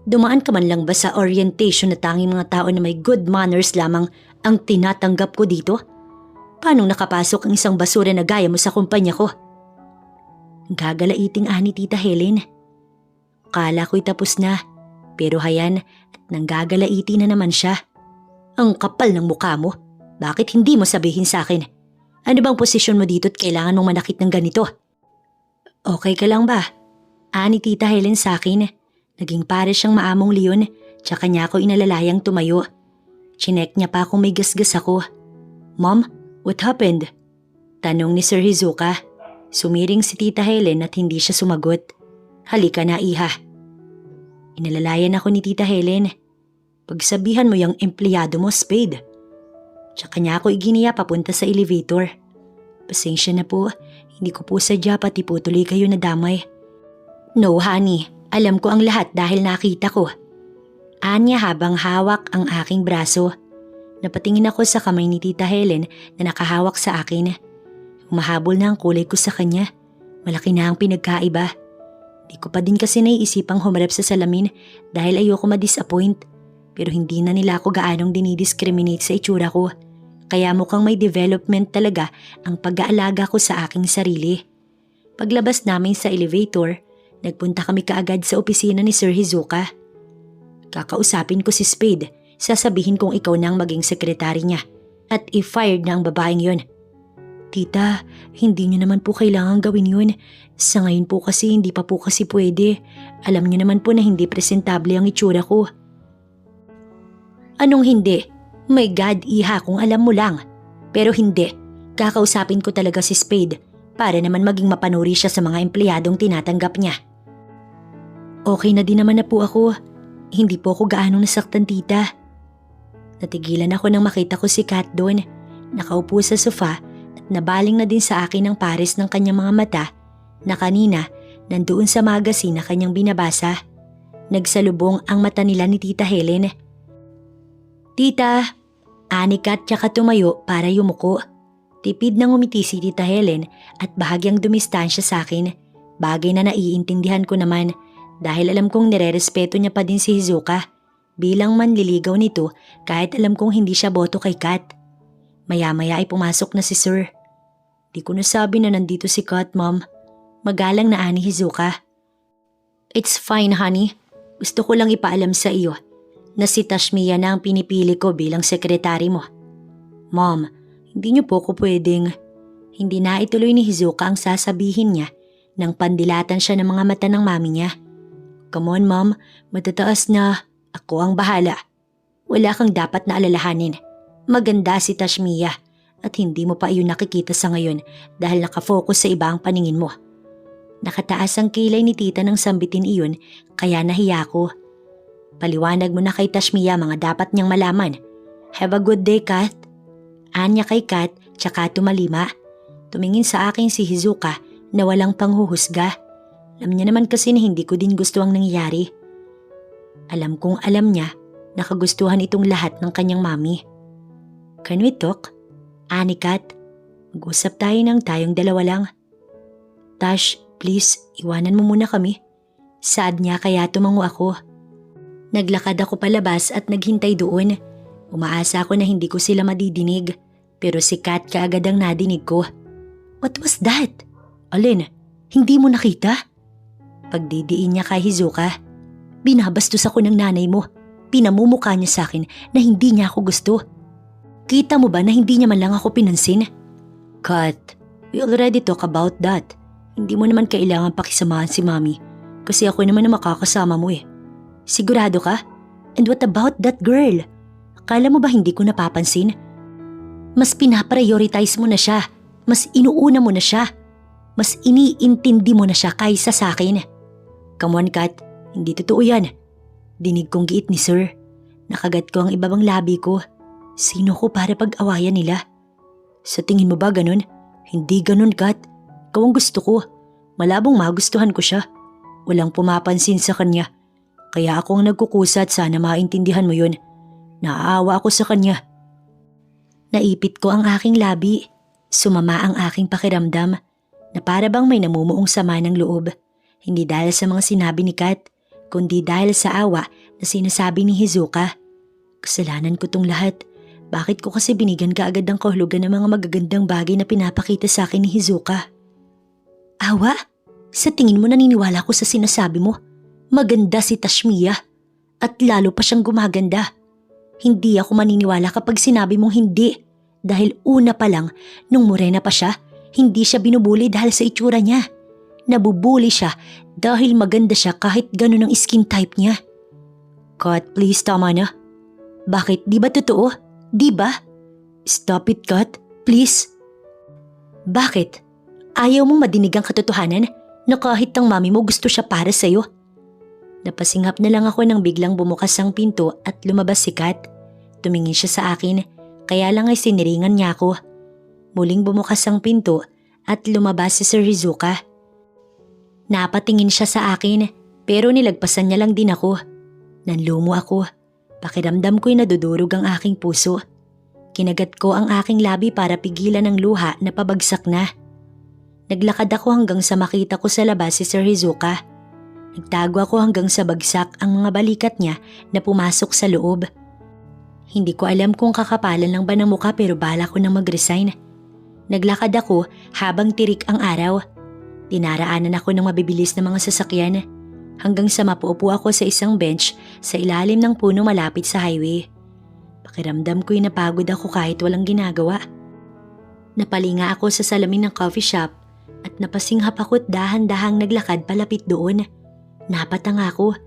Dumaan ka man lang ba sa orientation na tanging mga tao na may good manners lamang ang tinatanggap ko dito? Paano nakapasok ang isang basura na gaya mo sa kumpanya ko? Gagalaiting ani Tita Helen. Kala ko'y tapos na, pero hayan at nanggagalaiti na naman siya. Ang kapal ng mukha mo. Bakit hindi mo sabihin sa akin? Ano bang posisyon mo dito at kailangan mong manakit ng ganito? Okay ka lang ba? Ani Tita Helen sa akin. Naging pare siyang maamong leon, tsaka niya ako inalalayang tumayo. Chinek niya pa kung may gasgas ako. Mom, what happened? Tanong ni Sir Hizuka. Sumiring si Tita Helen at hindi siya sumagot. Halika na, iha. Inalalayan ako ni Tita Helen. Pagsabihan mo yung empleyado mo, Spade. Tsaka niya ako iginiya papunta sa elevator. Pasensya na po, hindi ko po sadya pati po tuloy kayo nadamay. No, honey. Alam ko ang lahat dahil nakita ko. Anya habang hawak ang aking braso. Napatingin ako sa kamay ni Tita Helen na nakahawak sa akin. Humahabol na ang kulay ko sa kanya. Malaki na ang pinagkaiba. Di ko pa din kasi naiisipang humarap sa salamin dahil ayoko ma-disappoint. Pero hindi na nila ako gaanong dinidiscriminate sa itsura ko. Kaya mukhang may development talaga ang pag-aalaga ko sa aking sarili. Paglabas namin sa elevator, nagpunta kami kaagad sa opisina ni Sir Hizuka. Kakausapin ko si Spade, sasabihin kong ikaw na ang maging sekretary niya at i-fired na ang babaeng yon. Tita, hindi niyo naman po kailangan gawin yun. Sa ngayon po kasi hindi pa po kasi pwede. Alam niyo naman po na hindi presentable ang itsura ko. Anong hindi? My God, iha, kung alam mo lang. Pero hindi, kakausapin ko talaga si Spade para naman maging mapanuri siya sa mga empleyadong tinatanggap niya. Okay na din naman na po ako. Hindi po ako gaanong nasaktan, tita. Natigilan ako nang makita ko si Kat doon. Nakaupo sa sofa at nabaling na din sa akin ang pares ng kanyang mga mata na kanina nandoon sa magazine na kanyang binabasa. Nagsalubong ang mata nila ni Tita Helen. Tita, ani Kat tsaka tumayo para yumuko. Tipid nang umiti si Tita Helen at bahagyang dumistansya sa akin. Bagay na naiintindihan ko naman. Dahil alam kong nirerespeto niya pa din si Hizuka bilang manliligaw nito kahit alam kong hindi siya boto kay Kat. Maya-maya ay pumasok na si Sir. Di ko nasabi na nandito si Kat, Mom. Magalang na ani Hizuka. It's fine, honey. Gusto ko lang ipaalam sa iyo na si Tashmiya na ang pinipili ko bilang sekretary mo. Mom, hindi niyo po ko pwedeng. Hindi na ituloy ni Hizuka ang sasabihin niya nang pandilatan siya ng mga mata ng mami niya. Come on, Mom. Matataas na. Ako ang bahala. Wala kang dapat na alalahanin. Maganda si Tashmiya at hindi mo pa iyon nakikita sa ngayon dahil nakafocus sa iba ang paningin mo. Nakataas ang kilay ni tita nang sambitin iyon kaya nahiya ko. Paliwanag mo na kay Tashmiya mga dapat niyang malaman. Have a good day, Kat. Anya kay Kat tsaka tumalima. Tumingin sa akin si Hizuka na walang panghuhusga. Alam niya naman kasi na hindi ko din gusto ang nangyayari. Alam kong alam niya na kagustuhan itong lahat ng kanyang mami. Can we talk? Ani Kat, mag-usap tayo ng tayong dalawa lang. Tash, please, iwanan mo muna kami. Sad niya kaya tumango ako. Naglakad ako palabas at naghintay doon. Umaasa ako na hindi ko sila madidinig. Pero si Kat kaagad ang nadinig ko. What was that? Alin, hindi mo nakita? Pagdidiin niya kay Hizuka. Binabastos ako ng nanay mo. Pinamumukha niya sa akin na hindi niya ako gusto. Kita mo ba na hindi niya man lang ako pinansin? Kat, we already talk about that. Hindi mo naman kailangan pakisamahan si Mami kasi ako naman na makakasama mo eh. Sigurado ka? And what about that girl? Akala mo ba hindi ko napapansin? Mas pinaprioritize mo na siya. Mas inuuna mo na siya. Mas iniintindi mo na siya kaysa sa akin. Come on, Kat. Hindi totoo yan. Dinig kong giit ni Sir. Nakagat ko ang ibabang labi ko. Sino ko para pag-awayan nila? Sa tingin mo ba ganun? Hindi ganun, Kat. Ikaw ang gusto ko. Malabong magustuhan ko siya. Walang pumapansin sa kanya. Kaya ako ang nagkukusa at sana maintindihan mo yun. Naaawa ako sa kanya. Naipit ko ang aking labi. Sumama ang aking pakiramdam na para bang may namumuong sama ng loob. Hindi dahil sa mga sinabi ni Kat, kundi dahil sa awa na sinasabi ni Hizuka. Kasalanan ko tong lahat. Bakit ko kasi binigyan ka agad ng kahulugan ng mga magagandang bagay na pinapakita sa akin ni Hizuka? Awa? Sa tingin mo naniniwala ko sa sinasabi mo? Maganda si Tashmiya at lalo pa siyang gumaganda. Hindi ako maniniwala kapag sinabi mong hindi dahil una pa lang nung morena pa siya, hindi siya binubuli dahil sa itsura niya. Nabubuli siya dahil maganda siya kahit ganun ang skin type niya. Kat, please tama na. Bakit? Di ba totoo? Di ba? Stop it, Kat. Please. Bakit? Ayaw mong madinig ang katotohanan na kahit ang mami mo gusto siya para sa'yo? Napasinghap na lang ako nang biglang bumukas ang pinto at lumabas si Kat. Tumingin siya sa akin, kaya lang ay siniringan niya ako. Muling bumukas ang pinto at lumabas si Sir Hizuka. Napatingin siya sa akin pero nilagpasan niya lang din ako. Nanlumo ako. Pakiramdam ko'y nadudurog ang aking puso. Kinagat ko ang aking labi para pigilan ang luha na pabagsak na. Naglakad ako hanggang sa makita ko sa labas si Sir Hizuka. Nagtago ako hanggang sa bagsak ang mga balikat niya na pumasok sa loob. Hindi ko alam kung kakapalan lang ba ng muka pero bala ko nang mag-resign. Naglakad ako habang tirik ang araw. Dinaraanan ako ng mabibilis na mga sasakyan hanggang sa mapaupo ako sa isang bench sa ilalim ng puno malapit sa highway. Pakiramdam ko'y napagod ako kahit walang ginagawa. Napalinga ako sa salamin ng coffee shop at napasinghap ako't dahan-dahang naglakad palapit doon. Napatanga ako.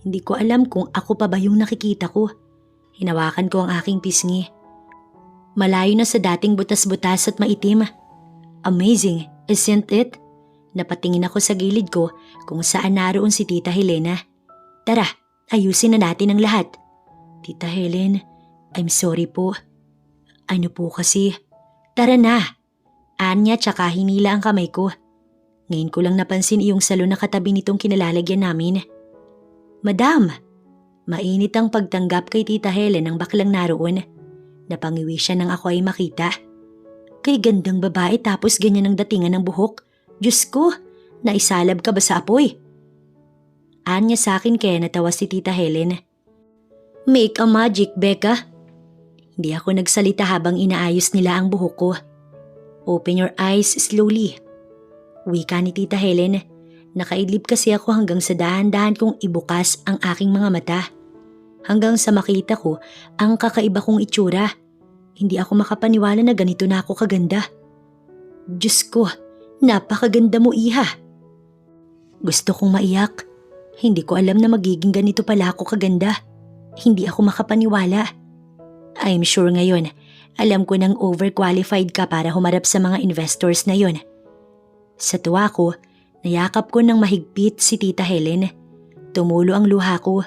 Hindi ko alam kung ako pa ba yung nakikita ko. Hinawakan ko ang aking pisngi. Malayo na sa dating butas-butas at maitim. Amazing, isn't it? Napatingin ako sa gilid ko kung saan naroon si Tita Helena. Tara, ayusin na natin ang lahat. Tita Helen, I'm sorry po. Ano po kasi? Tara na. Anya tsaka hinila ang kamay ko. Ngayon ko lang napansin iyong salon na katabi nitong kinalalagyan namin. Madam! Mainit ang pagtanggap kay Tita Helen ng baklang naroon. Napangiwi siya nang ako ay makita. Kay gandang babae tapos ganyan ang datingan ng buhok. Diyos ko, naisalab ka ba sa apoy? Anya sa akin kaya natawa si Tita Helen. Make a magic, Becca. Hindi ako nagsalita habang inaayos nila ang buhok ko. Open your eyes slowly. Wika ni Tita Helen. Nakaidlip kasi ako hanggang sa dahan-dahan kong ibukas ang aking mga mata. Hanggang sa makita ko ang kakaiba kong itsura. Hindi ako makapaniwala na ganito na ako kaganda. Diyos ko, napakaganda mo, Iha. Gusto kong maiyak. Hindi ko alam na magiging ganito pala ako kaganda. Hindi ako makapaniwala. I'm sure ngayon, alam ko nang overqualified ka para humarap sa mga investors na yon. Sa tuwa ko, nayakap ko ng mahigpit si Tita Helen. Tumulo ang luha ko.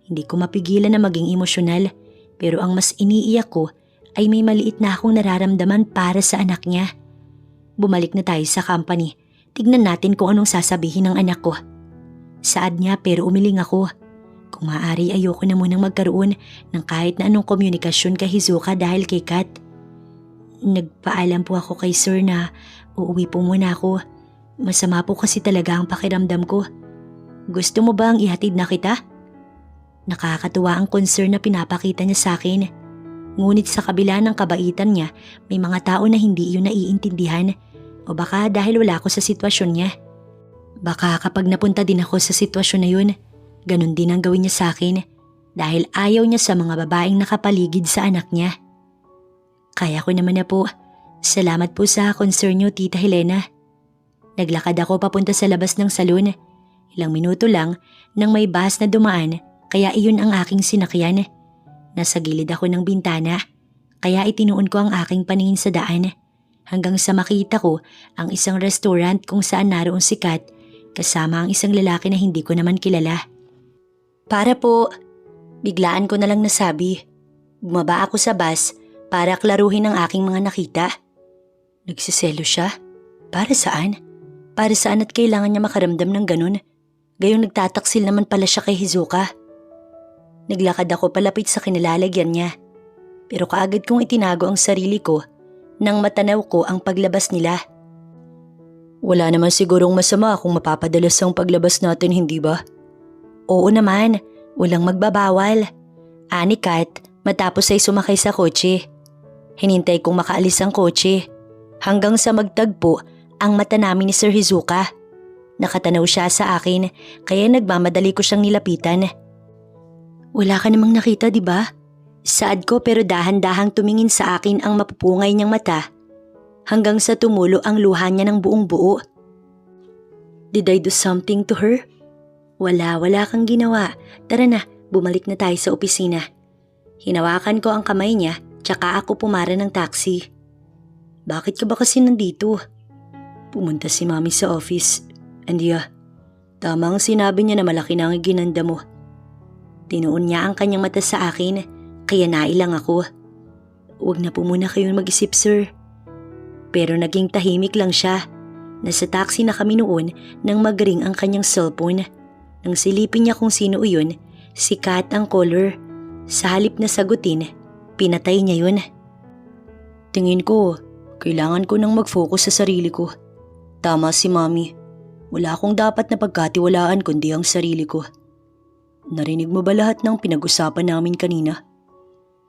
Hindi ko mapigilan na maging emosyonal, pero ang mas iniiyak ko ay may maliit na akong nararamdaman para sa anak niya. Bumalik na tayo sa company. Tignan natin kung anong sasabihin ng anak ko. Saad niya pero umiling ako. Kung maaari ayoko na munang magkaroon ng kahit na anong komunikasyon kay Hizuka dahil kay Kat. Nagpaalam po ako kay Sir na uuwi po muna ako. Masama po kasi talaga ang pakiramdam ko. Gusto mo bang ihatid na kita? Nakakatuwa ang concern na pinapakita niya sa akin. Ngunit sa kabila ng kabaitan niya, may mga tao na hindi iyon naiintindihan. O baka dahil wala ako sa sitwasyon niya. Baka kapag napunta din ako sa sitwasyon na yun, ganun din ang gawin niya sa akin dahil ayaw niya sa mga babaeng nakapaligid sa anak niya. Kaya ko naman na po. Salamat po sa concern niyo, Tita Helena. Naglakad ako papunta sa labas ng salon. Ilang minuto lang nang may bus na dumaan, kaya iyon ang aking sinakyan. Nasa gilid ako ng bintana, kaya itinuon ko ang aking paningin sa daan. Hanggang sa makita ko ang isang restaurant kung saan naroon si Kat kasama ang isang lalaki na hindi ko naman kilala. Para po, biglaan ko na lang nasabi. Bumaba ako sa bus para klaruhin ang aking mga nakita. Nagsiselo siya? Para saan? Para saan at kailangan niya makaramdam ng ganun? Gayong nagtataksil naman pala siya kay Hizuka. Naglakad ako palapit sa kinilalagyan niya. Pero kaagad kong itinago ang sarili ko nang matanaw ko ang paglabas nila. Wala naman sigurong masama kung mapapadalas ang paglabas natin, hindi ba? Oo naman, walang magbabawal. Ani Kat, matapos ay sumakay sa kotse. Hinintay kong makaalis ang kotse. Hanggang sa magtagpo ang mata namin ni Sir Hizuka. Nakatanaw siya sa akin kaya nagmamadali ko siyang nilapitan. Wala ka namang nakita, di ba? Saad ko pero dahan-dahang tumingin sa akin ang mapupungay niyang mata hanggang sa tumulo ang luha niya ng buong buo. Did I do something to her? Wala kang ginawa. Tara na, bumalik na tayo sa opisina. Hinawakan ko ang kamay niya tsaka ako pumara ng taxi. Bakit ka ba kasi nandito? Pumunta si Mami sa office. Andiya, tama ang sinabi niya na malaki na ang ginanda mo. Tinuon niya ang kanyang mata sa akin. Kaya nailang ako. Huwag na po muna kayong mag-isip, sir. Pero naging tahimik lang siya. Nasa taxi na kami noon nang mag-ring ang kanyang cellphone. Nang silipin niya kung sino iyon, si Kat ang caller. Sa halip na sagutin, pinatay niya yun. Tingin ko, kailangan ko nang mag-focus sa sarili ko. Tama si Mami. Wala akong dapat na pagkatiwalaan kundi ang sarili ko. Narinig mo ba lahat ng pinag-usapan namin kanina?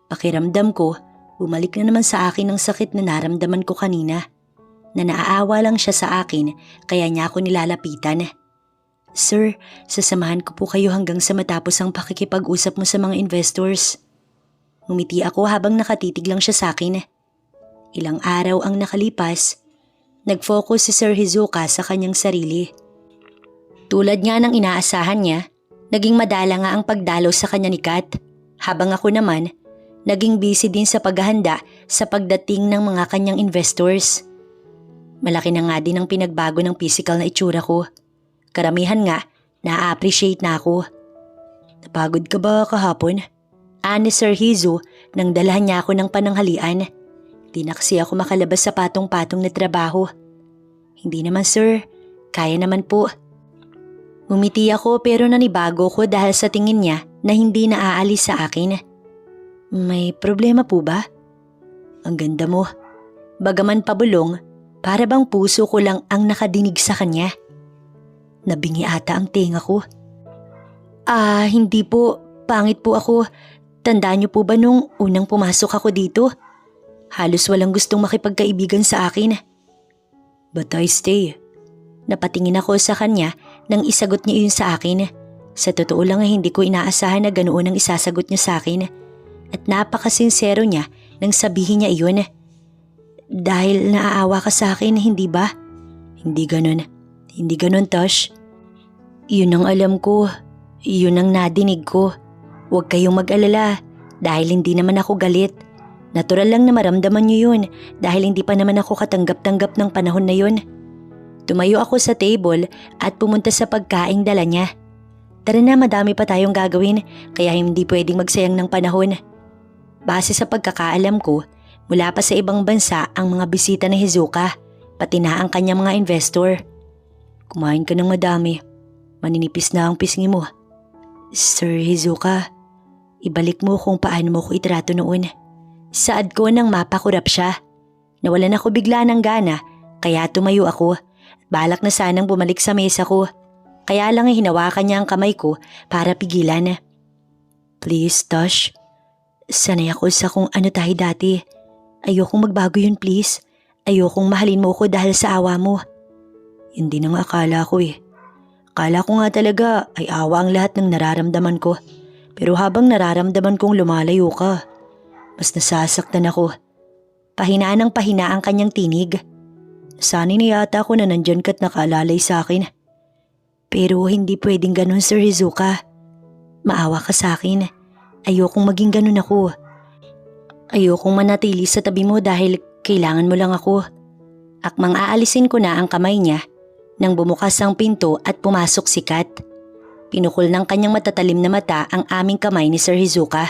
Pakiramdam ko, bumalik na naman sa akin ang sakit na naramdaman ko kanina. Na naaawa lang siya sa akin kaya niya ako nilalapitan. Sir, sasamahan ko po kayo hanggang sa matapos ang pakikipag-usap mo sa mga investors. Ngumiti ako habang nakatitig lang siya sa akin. Ilang araw ang nakalipas, nag-focus si Sir Hizuka sa kanyang sarili. Tulad nga ng inaasahan niya, naging madala nga ang pagdalaw sa kanya ni Kat, habang ako naman, naging busy din sa paghahanda sa pagdating ng mga kanyang investors. Malaki na nga din ang pinagbago ng physical na itsura ko. Karamihan nga, na-appreciate na ako. Napagod ka ba kahapon? Ani Sir Hizu nang dalhan niya ako ng pananghalian. Di na kasi ako makalabas sa patong-patong na trabaho. Hindi naman sir, kaya naman po. Umiti ako pero nanibago ko dahil sa tingin niya na hindi naaalis sa akin. May problema po ba? Ang ganda mo. Bagaman pabulong, para bang puso ko lang ang nakadinig sa kanya. Nabingi ata ang tenga ko. Hindi po. Pangit po ako. Tandaan niyo po ba nung unang pumasok ako dito? Halos walang gustong makipagkaibigan sa akin. But I stay. Napatingin ako sa kanya nang isagot niya yun sa akin. Sa totoo lang ay hindi ko inaasahan na ganoon ang isasagot niya sa akin. At napakasinsero niya nang sabihin niya iyon. Dahil naaawa ka sa akin, hindi ba? Hindi ganun. Hindi ganun, Tosh. Yun ang alam ko. Yun ang nadinig ko. Huwag kayong mag-alala dahil hindi naman ako galit. Natural lang na maramdaman niyo yun dahil hindi pa naman ako katanggap-tanggap ng panahon na yun. Tumayo ako sa table at pumunta sa pagkaing dala niya. Tara na, madami pa tayong gagawin kaya hindi pwedeng magsayang ng panahon. Base sa pagkakaalam ko, mula pa sa ibang bansa ang mga bisita ni Hizuka, pati na ang kanyang mga investor. Kumain ka ng madami. Maninipis na ang pisngi mo. Sir Hizuka, ibalik mo kung paano mo ko itrato noon. Saad ko nang mapakurap siya. Nawalan ako bigla ng gana, kaya tumayo ako. Balak na sanang bumalik sa mesa ko. Kaya lang hinawakan niya ang kamay ko para pigilan. Please, Tosh. Sanay ako sa kung ano tayo dati. Ayokong magbago yun, please. Ayokong mahalin mo ko dahil sa awa mo. Hindi na nga akala ko eh. Akala ko nga talaga ay awa ang lahat ng nararamdaman ko. Pero habang nararamdaman kong lumalayo ka, mas nasasaktan ako. Pahina ng pahina ang kanyang tinig. Sanay na yata ako na nandyan ka't nakaalalay sa akin. Pero hindi pwedeng ganun, Sir Hizuka. Maawa ka sa akin. Ayokong maging ganun ako. Ayokong manatili sa tabi mo dahil kailangan mo lang ako. Akmang aalisin ko na ang kamay niya nang bumukas ang pinto at pumasok si Kat. Pinukol ng kanyang matatalim na mata ang aming kamay ni Sir Hizuka.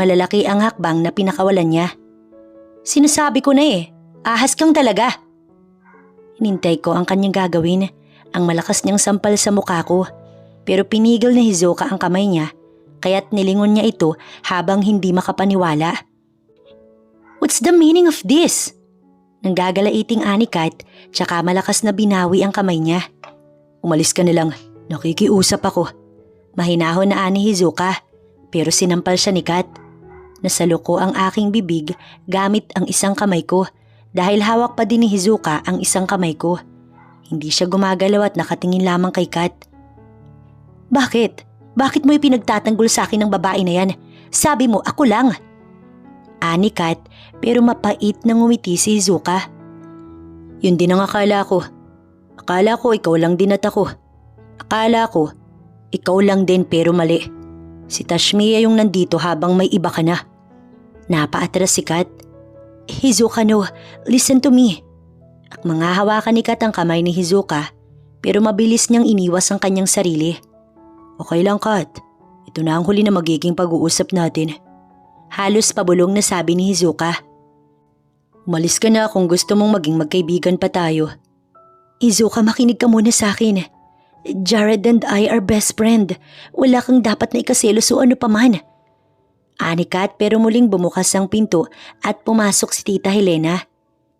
Malalaki ang hakbang na pinakawalan niya. Sinasabi ko na ahas kang talaga. Hinintay ko ang kanyang gagawin, ang malakas niyang sampal sa mukha ko. Pero pinigil ni Hizuka ang kamay niya, kaya't nilingon niya ito habang hindi makapaniwala. What's the meaning of this? Nanggagalaiting ani Kat, tsaka malakas na binawi ang kamay niya. Umalis ka na lang, nakikiusap ako. Mahinahon na ani Hizuka, pero sinampal siya ni Kat. Nasaluko ang aking bibig gamit ang isang kamay ko dahil hawak pa din ni Hizuka ang isang kamay ko. Hindi siya gumagalaw at nakatingin lamang kay Kat. Bakit? Bakit mo ipinagtatanggol sa akin ng babae na yan? Sabi mo ako lang. Ani Kat, pero mapait na ngumiti si Hizuka. Yun din ang akala ko. Akala ko ikaw lang din at ako. Akala ko ikaw lang din pero mali. Si Tashmiya yung nandito habang may iba ka na. Napaatras si Kat. Hizuka no, listen to me. Mga hawakan ni Kat ang kamay ni Hizuka pero mabilis niyang iniwas ang kanyang sarili. Okay lang Kat, ito na ang huli na magiging pag-uusap natin. Halos pabulong na sabi ni Hizuka. Umalis ka na kung gusto mong maging magkaibigan pa tayo. Hizuka, makinig ka muna sa akin. Jared and I are best friend. Wala kang dapat na ikaselos o ano paman. Ani Kat pero muling bumukas ang pinto at pumasok si Tita Helena.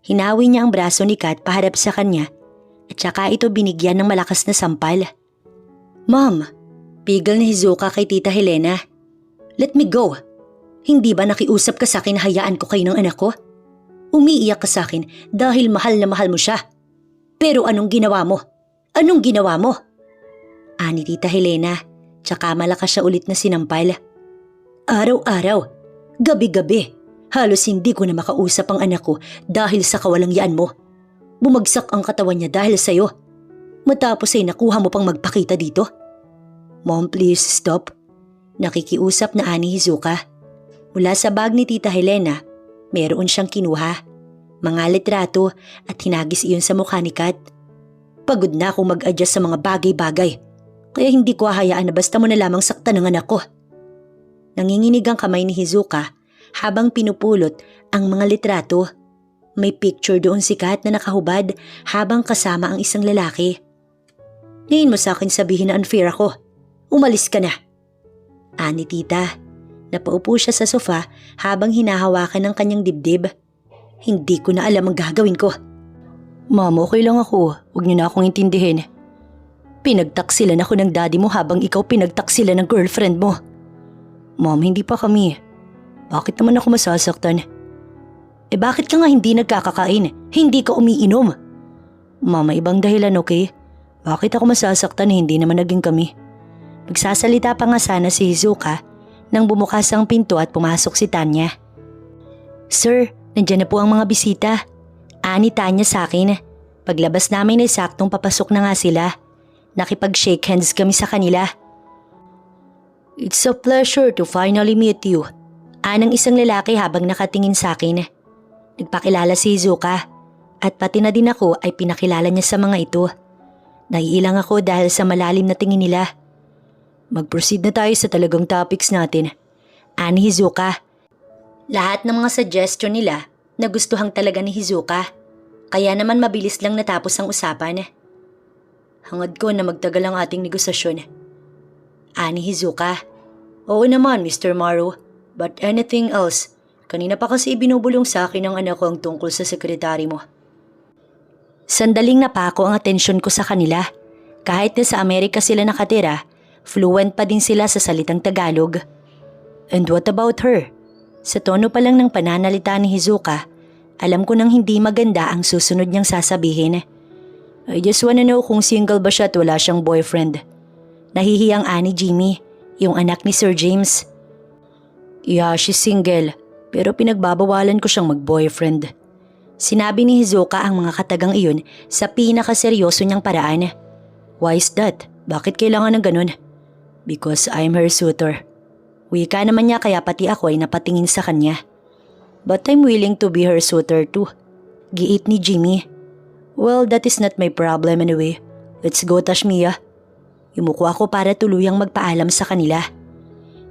Hinawi niya ang braso ni Kat paharap sa kanya at saka ito binigyan ng malakas na sampal. Mom, pigil ni Hizuka kay Tita Helena. Let me go. Hindi ba nakiusap ka sa akin na hayaan ko kayo ng anak ko? Umiiyak ka sa akin dahil mahal na mahal mo siya. Pero anong ginawa mo? Anong ginawa mo? Ani Tita Helena, tsaka malakas siya ulit na sinampal. Araw-araw, gabi-gabi, halos hindi ko na makausap ang anak ko dahil sa kawalangyaan mo. Bumagsak ang katawan niya dahil sa'yo. Matapos ay nakuha mo pang magpakita dito. Mom, please stop. Nakikiusap na ani Hizuka. Mula sa bag ni Tita Helena, meron siyang kinuha. Mga litrato at hinagis iyon sa mukha ni Kat. Pagod na akong mag-adjust sa mga bagay-bagay. Kaya hindi ko hahayaan na basta mo na lamang saktan ng anak ko. Nanginginig ang kamay ni Hizuka habang pinupulot ang mga litrato. May picture doon si Kat na nakahubad habang kasama ang isang lalaki. Ngayon mo sa akin sabihin na unfair ako. Umalis ka na. Ani Tita. Napaupo siya sa sofa habang hinahawakan ng kanyang dibdib. Hindi ko na alam ang gagawin ko. Mama, okay lang ako. Huwag niyo na akong intindihin. Pinagtaksilan ako ng daddy mo habang ikaw pinagtaksilan ng girlfriend mo. Mom, hindi pa kami. Bakit naman ako masasaktan? Bakit ka nga hindi nagkakakain? Hindi ka umiinom? Mama, ibang dahilan, okay? Bakit ako masasaktan hindi naman naging kami? Magsasalita pa nga sana si Hizuka nang bumukas ang pinto at pumasok si Tanya. Sir, nandiyan na po ang mga bisita. Ani Tanya sa akin. Paglabas namin ay saktong papasok na nga sila. Nakipag-shake hands kami sa kanila. It's a pleasure to finally meet you. Anang isang lalaki habang nakatingin sa akin. Nagpakilala si Hizuka at pati na din ako ay pinakilala niya sa mga ito. Naiilang ako dahil sa malalim na tingin nila. Mag-proceed na tayo sa talagang topics natin. Ani Hizuka. Lahat ng mga suggestion nila nagustuhan talaga ni Hizuka. Kaya naman mabilis lang natapos ang usapan. Hangad ko na magtagal ang ating negosasyon. Ani Hizuka. Oo naman, Mr. Maru. But anything else? Kanina pa kasi ibinubulong sa akin ng anak ko ang tungkol sa sekretary mo. Sandaling napako ang atensyon ko sa kanila. Kahit na sa Amerika sila nakatira, fluent pa din sila sa salitang Tagalog. And what about her? Sa tono pa lang ng pananalita ni Hizuka, alam ko nang hindi maganda ang susunod niyang sasabihin. I just wanna know kung single ba siya at wala siyang boyfriend. Nahihiyang ani Jimmy, yung anak ni Sir James. Yeah, she's single. pero pinagbabawalan ko siyang mag-boyfriend. Sinabi ni Hizuka ang mga katagang iyon sa pinakaseryoso niyang paraan. Why is that? Bakit kailangan ng ganun? Because I'm her suitor. Wika naman niya kaya pati ako ay napatingin sa kanya. But I'm willing to be her suitor too. Giit ni Jimmy. Well, that is not my problem anyway. Let's go, Tashmiya. Yumuko ako para tuluyang magpaalam sa kanila.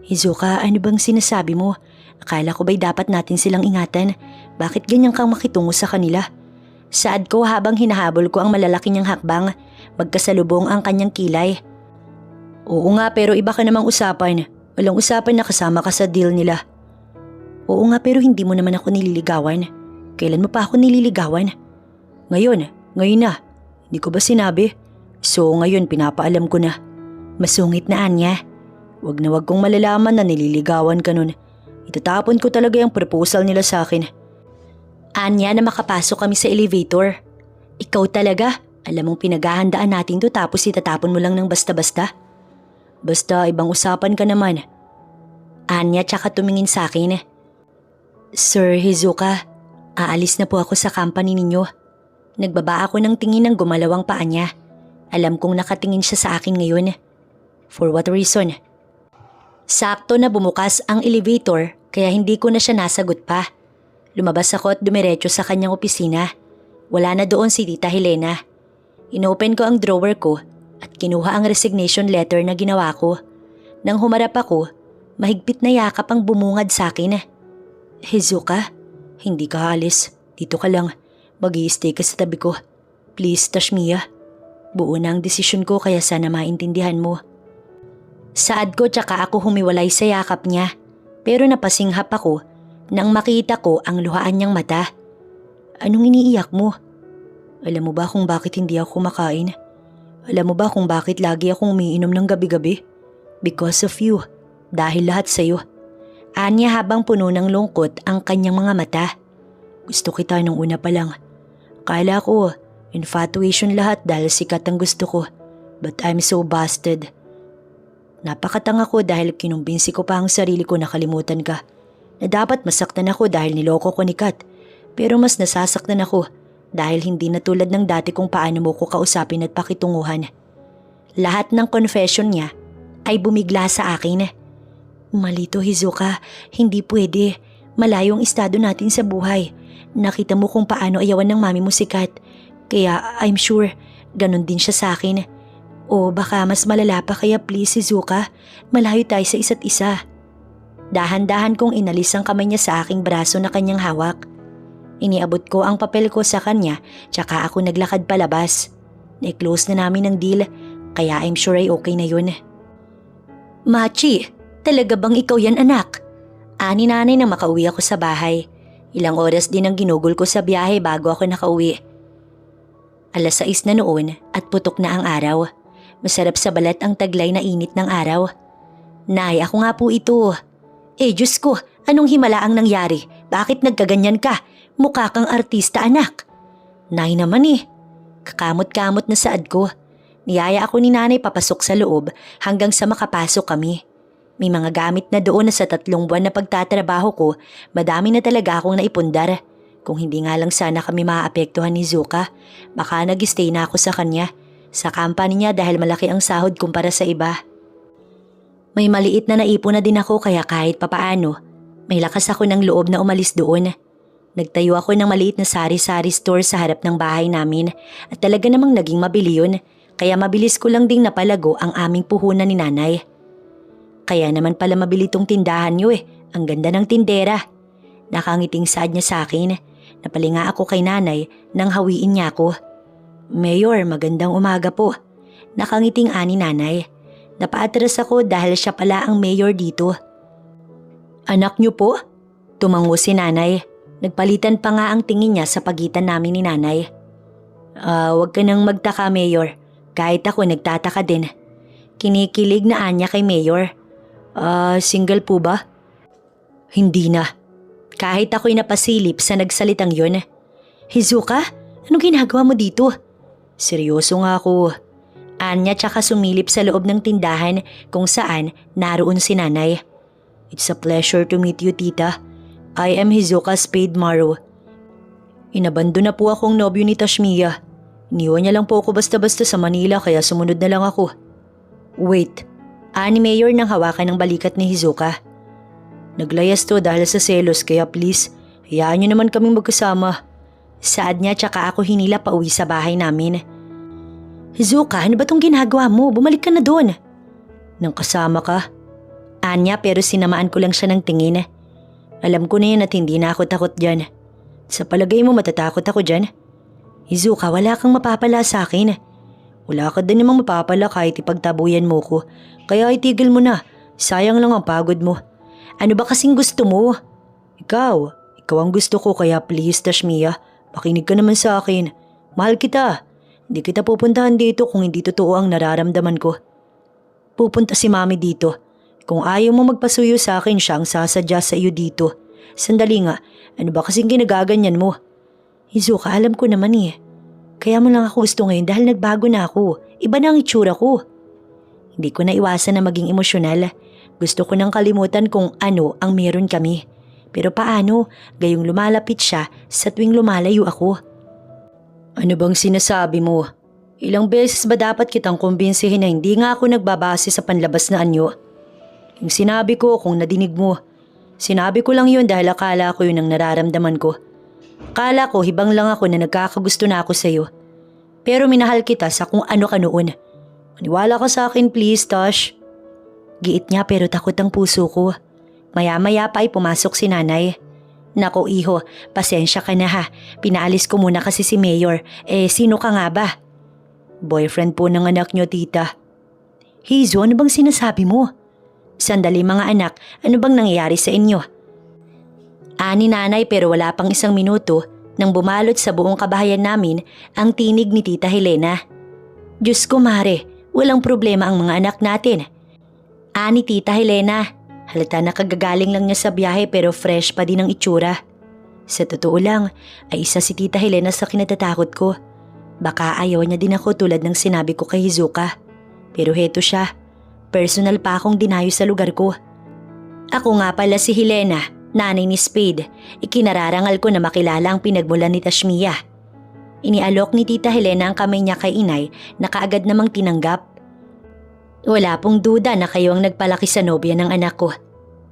Hizuka, ano bang sinasabi mo? Akala ko ba'y dapat natin silang ingatan? Bakit ganyan kang makitungo sa kanila? Saad ko habang hinahabol ko ang malalaki niyang hakbang. Magkasalubong ang kanyang kilay. Oo nga, pero iba ka namang usapan. Walang usapan na kasama ka sa deal nila. Oo nga, pero hindi mo naman ako nililigawan. Kailan mo pa ako nililigawan? Ngayon na. Hindi ko ba sinabi? So ngayon pinapaalam ko na. Masungit na Anya. Wag na wag kong malalaman na nililigawan ka nun. Itatapon ko talaga yung proposal nila sa akin. Anya na makapasok kami sa elevator. Ikaw talaga? Alam mong pinaghahandaan natin to tapos itatapon mo lang ng basta-basta? Basta ibang usapan ka naman. Anya tsaka tumingin sa akin. Sir Hizuka, aalis na po ako sa company ninyo. Nagbaba ako ng tingin ng gumalawang paa niya. Alam kong nakatingin siya sa akin ngayon. For what reason? Sakto na bumukas ang elevator kaya hindi ko na siya nasagot pa. Lumabas ako at dumiretso sa kanyang opisina. Wala na doon si Tita Helena. Inopen ko ang drawer ko at kinuha ang resignation letter na ginawa ko. Nang humarap ako, mahigpit na yakap ang bumungad sa akin. Hizuka, hindi ka halis. Dito ka lang. Mag-i-stay ka sa tabi ko. Please, Tashmiya. Buo na ang desisyon ko kaya sana maintindihan mo. Saad ko tsaka ako humiwalay sa yakap niya. Pero napasinghap ako nang makita ko ang luhaan niyang mata. Anong iniiyak mo? Alam mo ba kung bakit hindi ako kumakain? Alam mo ba kung bakit lagi akong umiinom ng gabi-gabi? Because of you. Dahil lahat sa'yo. Anya habang puno ng lungkot ang kanyang mga mata. Gusto kita nung una pa lang. Kala ko, infatuation lahat dahil sikat ang gusto ko. But I'm so busted. Napakatanga ko dahil kinumbinsi ko pa ang sarili ko na kalimutan ka. Na dapat masaktan ako dahil niloko ko ni Kat. Pero mas nasasaktan ako dahil hindi na tulad ng dati kung paano mo ko kausapin at pakitunguhan. Lahat ng confession niya ay bumigla sa akin. Malito Hizuka, hindi pwede. Malayong estado natin sa buhay. Nakita mo kung paano ayawan ng mami mo si Kat. Kaya I'm sure ganon din siya sa akin. O baka mas malala pa kaya please Hizuka, malayo tayo sa isa't isa. Dahan-dahan kong inalis ang kamay niya sa aking braso na kanyang hawak. Iniabot ko ang papel ko sa kanya tsaka ako naglakad palabas. Na-close na namin ang deal kaya I'm sure ay okay na yun. Machi, talaga bang ikaw yan anak? Ani nanay na makauwi ako sa bahay. Ilang oras din ang ginugol ko sa biyahe bago ako nakauwi. 6:00 na noon at putok na ang araw. Masarap sa balat ang taglay na init ng araw. Nay, ako nga po ito. Diyos ko, anong himala ang nangyari? Bakit nagkaganyan ka? Mukha kang artista anak. Nay naman Kakamot-kamot na saad ko. Niyaya ako ni nanay papasok sa loob hanggang sa makapasok kami. May mga gamit na doon na sa 3 buwan na pagtatrabaho ko, madami na talaga akong naipundar. Kung hindi nga lang sana kami maaapektuhan ni Zuka, baka nag-stay na ako sa kanya. Sa company niya dahil malaki ang sahod kumpara sa iba. May maliit na naipon na din ako kaya kahit papaano, may lakas ako ng loob na umalis doon. Nagtayo ako ng maliit na sari-sari store sa harap ng bahay namin at talaga namang naging mabili yun. Kaya mabilis ko lang ding napalago ang aming puhunan ni nanay. Kaya naman pala mabili tong tindahan niyo Ang ganda ng tindera. Nakangiting saad niya sa akin. Napalinga ako kay nanay nang hawiin niya ako. Mayor, magandang umaga po. Nakangiting ani nanay. Napaatras ako dahil siya pala ang mayor dito. Anak niyo po? Tumango si nanay. Nagpalitan pa nga ang tingin niya sa pagitan namin ni nanay. Wag ka nang magtaka, mayor. Kahit ako nagtataka din. Kinikilig na anya kay mayor. Single po ba? Hindi na. Kahit ako'y napasilip sa nagsalitang yun. Hizuka, anong ginagawa mo dito? Seryoso nga ako. Anya tsaka sumilip sa loob ng tindahan kung saan naroon si nanay. It's a pleasure to meet you, tita. I am Hizuka Spade Maru. Inabando na po akong nobyo ni Tashmiya. Iniwan niya lang po ako basta-basta sa Manila kaya sumunod na lang ako. Wait, ani Mayor nang hawakan ng balikat ni Hizuka. Naglayas to dahil sa selos kaya please, hayaan niyo naman kaming magkasama. Saad niya tsaka ako hinila pa uwi sa bahay namin. Hizuka, ano ba tong ginagawa mo? Bumalik ka na doon. Nang kasama ka? Anya pero sinamaan ko lang siya ng tingin. Alam ko na yan at hindi na ako takot dyan. Sa palagay mo matatakot ako dyan? Hizuka, wala kang mapapala sa akin. Wala ka din namang mapapala kahit ipagtabuyan mo ko. Kaya itigil mo na. Sayang lang ang pagod mo. Ano ba kasing gusto mo? Ikaw ang gusto ko kaya please Tashmiya, makinig ka naman sa akin. Mahal kita. Hindi kita pupuntahan dito kung hindi totoo ang nararamdaman ko. Pupunta si Mami dito. Kung ayaw mo magpasuyo sa akin siya ang sasadya sa iyo dito. Sandali nga, ano ba kasing ginagaganyan mo? Hizuka, alam ko naman eh. Kaya mo lang ako gusto ngayon dahil nagbago na ako. Iba na ang itsura ko. Hindi ko na iwasan na maging emosyonal. Gusto ko nang kalimutan kung ano ang meron kami. Pero paano, gayong lumalapit siya sa tuwing lumalayo ako? Ano bang sinasabi mo? Ilang beses ba dapat kitang kumbinsihin na hindi nga ako nagbabase sa panlabas na anyo? Yung sinabi ko kung nadinig mo. Sinabi ko lang yun dahil akala ko yun ang nararamdaman ko. Akala ko hibang lang ako na nagkakagusto na ako sa'yo. Pero minahal kita sa kung ano ka noon. Maniwala ka sa akin please, Tosh. Giit niya pero takot ang puso ko. Maya-maya pa ay pumasok si nanay. Nako iho, pasensya ka na ha. Pinaalis ko muna kasi si Mayor. Sino ka nga ba? Boyfriend po ng anak niyo, tita. Hizo, ano bang sinasabi mo? Sandali mga anak, ano bang nangyayari sa inyo? Ani nanay pero wala pang isang minuto nang bumalot sa buong kabahayan namin ang tinig ni Tita Helena. Diyos ko mare, walang problema ang mga anak natin. Ani Tita Helena, halata na kagagaling lang niya sa biyahe pero fresh pa din ang itsura. Sa totoo lang, ay isa si Tita Helena sa kinatatakot ko. Baka ayaw niya din ako tulad ng sinabi ko kay Hizuka. Pero heto siya. Personal pa akong dinayo sa lugar ko. Ako nga pala si Helena, nanay ni Spade. Ikinararangal ko na makilala ang pinagmulan ni Tashmiya. Inialok ni Tita Helena ang kamay niya kay inay na kaagad namang tinanggap. Wala pong duda na kayo ang nagpalaki sa nobya ng anak ko.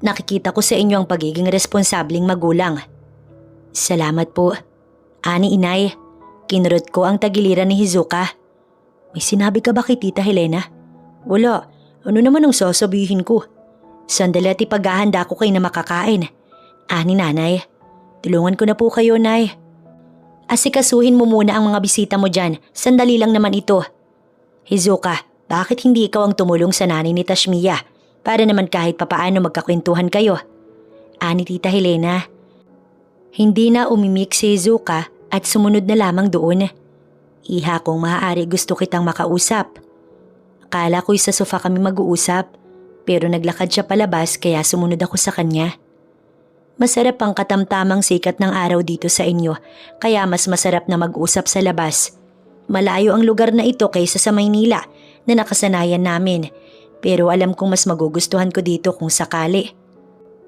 Nakikita ko sa inyo ang pagiging responsableng magulang. Salamat po. Ani inay, kinurot ko ang tagiliran ni Hizuka. May sinabi ka ba kay Tita Helena? Wala. Ano naman ang sasabihin ko? Sandali at ipaghahanda ko kayo na makakain. Ani nanay, tulungan ko na po kayo nay. Asikasuhin mo muna ang mga bisita mo dyan. Sandali lang naman ito. Hizuka, bakit hindi ikaw ang tumulong sa nanay ni Tashmiya? Para naman kahit papaano magkakwentuhan kayo. Ani Tita Helena. Hindi na umimik si Hizuka at sumunod na lamang doon. Iha, kung maaari gusto kitang makausap. Akala ko'y sa sofa kami mag-uusap, pero naglakad siya palabas kaya sumunod ako sa kanya. Masarap ang katamtamang sikat ng araw dito sa inyo, kaya mas masarap na mag-usap sa labas. Malayo ang lugar na ito kaysa sa Maynila na nakasanayan namin, pero alam kong mas magugustuhan ko dito kung sakali.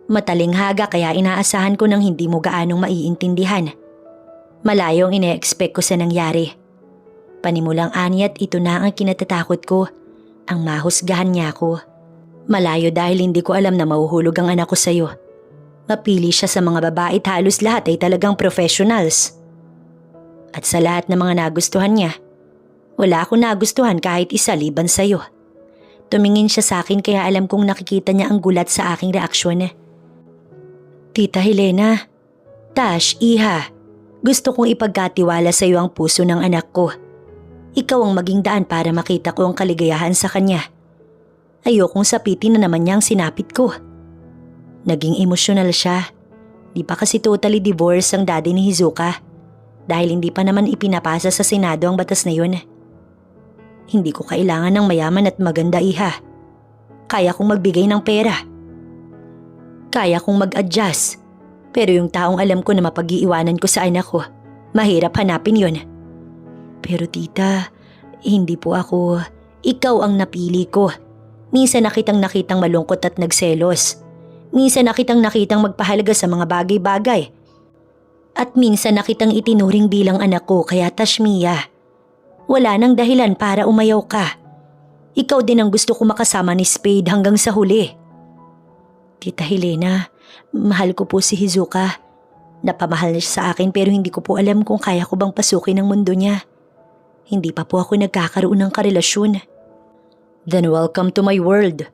Matalinghaga kaya inaasahan ko nang hindi mo gaanong maiintindihan. Malayo ang ine-expect ko sa nangyari. Panimulang ani at ito na ang kinatatakot ko. Ang mahusgahan niya ako. Malayo dahil hindi ko alam na mahuhulog ang anak ko sa'yo. Mapili siya sa mga babae at halos lahat ay talagang professionals. At sa lahat ng mga nagustuhan niya, wala akong nagustuhan kahit isa liban sa'yo. Tumingin siya sa akin kaya alam kong nakikita niya ang gulat sa aking reaksyon. Tita Helena, Tash, iha, gusto kong ipagkatiwala sa'yo ang puso ng anak ko. Ikaw ang maging daan para makita ko ang kaligayahan sa kanya. Ayokong sapitin na naman niya ang sinapit ko. Naging emosyonal siya. Di pa kasi totally divorced ang daddy ni Hizuka. Dahil hindi pa naman ipinapasa sa Senado ang batas na yun. Hindi ko kailangan ng mayaman at maganda iha. Kaya kong magbigay ng pera. Kaya kong mag-adjust. Pero yung taong alam ko na mapag-iiwanan ko sa anak ko, mahirap hanapin yun. Pero tita, hindi po ako. Ikaw ang napili ko. Minsan nakitang malungkot at nagselos. Minsan na kitang nakitang magpahalaga sa mga bagay-bagay. At minsan na kitang itinuring bilang anak ko kaya Tashmia, wala nang dahilan para umayaw ka. Ikaw din ang gusto ko makasama ni Spade hanggang sa huli. Tita Helena, mahal ko po si Hizuka. Napamahal na siya sa akin pero hindi ko po alam kung kaya ko bang pasukin ang mundo niya. Hindi pa po ako nagkakaroon ng karelasyon. Then welcome to my world.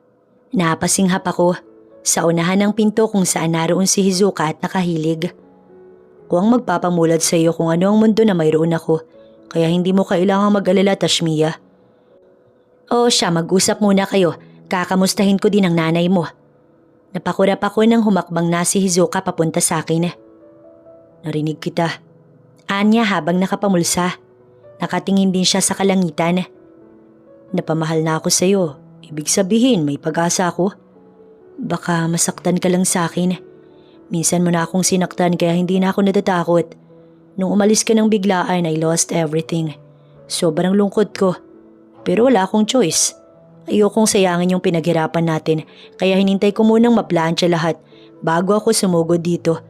Napasinghap ako sa unahan ng pinto kung saan naroon si Hizuka at nakahilig. Kung magpapamulad sa iyo kung ano ang mundo na mayroon ako, kaya hindi mo kailangang mag-alala, Tashmia. O siya, mag-usap muna kayo. Kakamustahin ko din ang nanay mo. Napakurap ako nang humakbang na si Hizuka papunta sa akin. Narinig kita. Anya habang nakapamulsa. Nakatingin din siya sa kalangitan. Napamahal na ako sa iyo. Ibig sabihin may pag-asa ako. Baka masaktan ka lang sa akin. Minsan mo na akong sinaktan kaya hindi na ako natatakot. Nung umalis ka ng biglaan I lost everything. Sobrang lungkot ko. Pero wala akong choice. Ayokong sayangin yung pinaghirapan natin kaya hinintay ko munang maplansya lahat bago ako sumugod dito.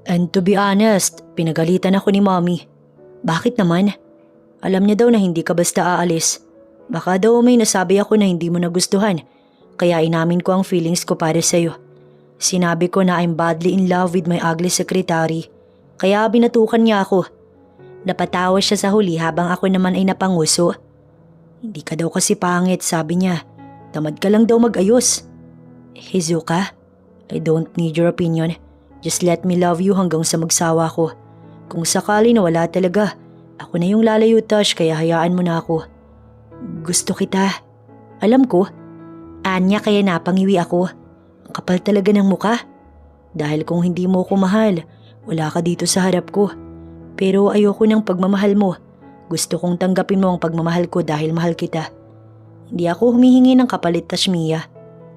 And to be honest, pinagalitan ako ni Mommy. Bakit naman? Alam niya daw na hindi ka basta aalis. Baka daw may nasabi ako na hindi mo nagustuhan, kaya inamin ko ang feelings ko para sa'yo. Sinabi ko na I'm badly in love with my ugly secretary, kaya binatukan niya ako. Napatawa siya sa huli habang ako naman ay napanguso. Hindi ka daw kasi pangit, sabi niya. Tamad ka lang daw mag-ayos. Hizuka, I don't need your opinion. Just let me love you hanggang sa magsawa ko. Kung sakali na wala talaga, ako na yung lalayo, Tash, kaya hayaan mo na ako. Gusto kita. Alam ko. Anya, kaya napangiwi ako. Ang kapal talaga ng muka. Dahil kung hindi mo ko mahal, wala ka dito sa harap ko. Pero ayoko ng pagmamahal mo. Gusto kong tanggapin mo ang pagmamahal ko dahil mahal kita. Hindi ako humihingi ng kapalit, Tashmia.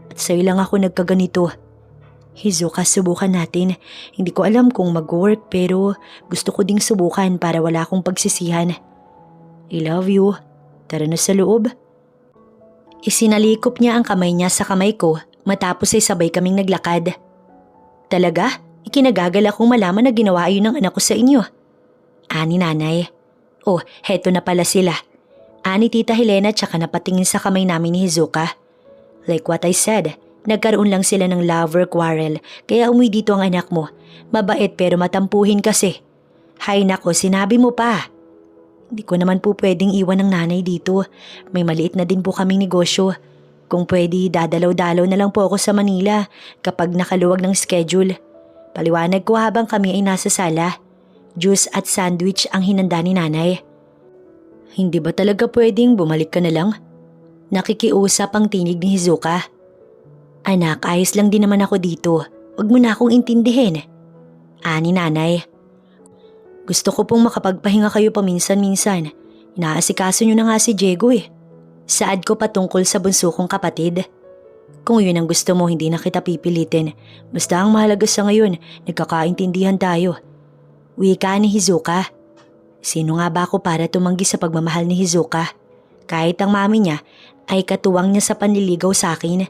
At sa'yo lang ako nagkaganito. Hizuka, subukan natin. Hindi ko alam kung mag-work pero gusto ko ding subukan para wala akong pagsisihan. I love you. Tara na sa loob. Isinalikop niya ang kamay niya sa kamay ko matapos ay sabay kaming naglakad. Talaga? Ikinagagal akong malaman na ginawa yun ng anak ko sa inyo. Ani nanay. Oh, heto na pala sila. Ani Tita Helena tsaka napatingin sa kamay namin ni Hizuka. Like what I said, nagkaroon lang sila ng lover quarrel kaya umuwi dito ang anak mo. Mabait pero matampuhin kasi. Hay nako, sinabi mo pa. Hindi ko naman po pwedeng iwan ng nanay dito. May maliit na din po kaming negosyo. Kung pwede, dadalaw-dalaw na lang po ako sa Manila kapag nakaluwag ng schedule. Paliwanag ko habang kami ay nasa sala. Juice at sandwich ang hinanda ni nanay. Hindi ba talaga pwedeng bumalik ka na lang? Nakikiusap ang tinig ni Hizuka. Anak, ayos lang din naman ako dito. Huwag mo na akong intindihin. Ani nanay. Gusto ko pong makapagpahinga kayo paminsan-minsan. Inaasikaso niyo na nga si Diego eh. Saad ko patungkol sa bunso kong kapatid. Kung yun ang gusto mo, hindi na kita pipilitin. Basta ang mahalaga sa ngayon, nagkakaintindihan tayo. Wika ni Hizuka. Sino nga ba ako para tumanggi sa pagmamahal ni Hizuka? Kahit ang mami niya ay katuwang niya sa panliligaw sa akin.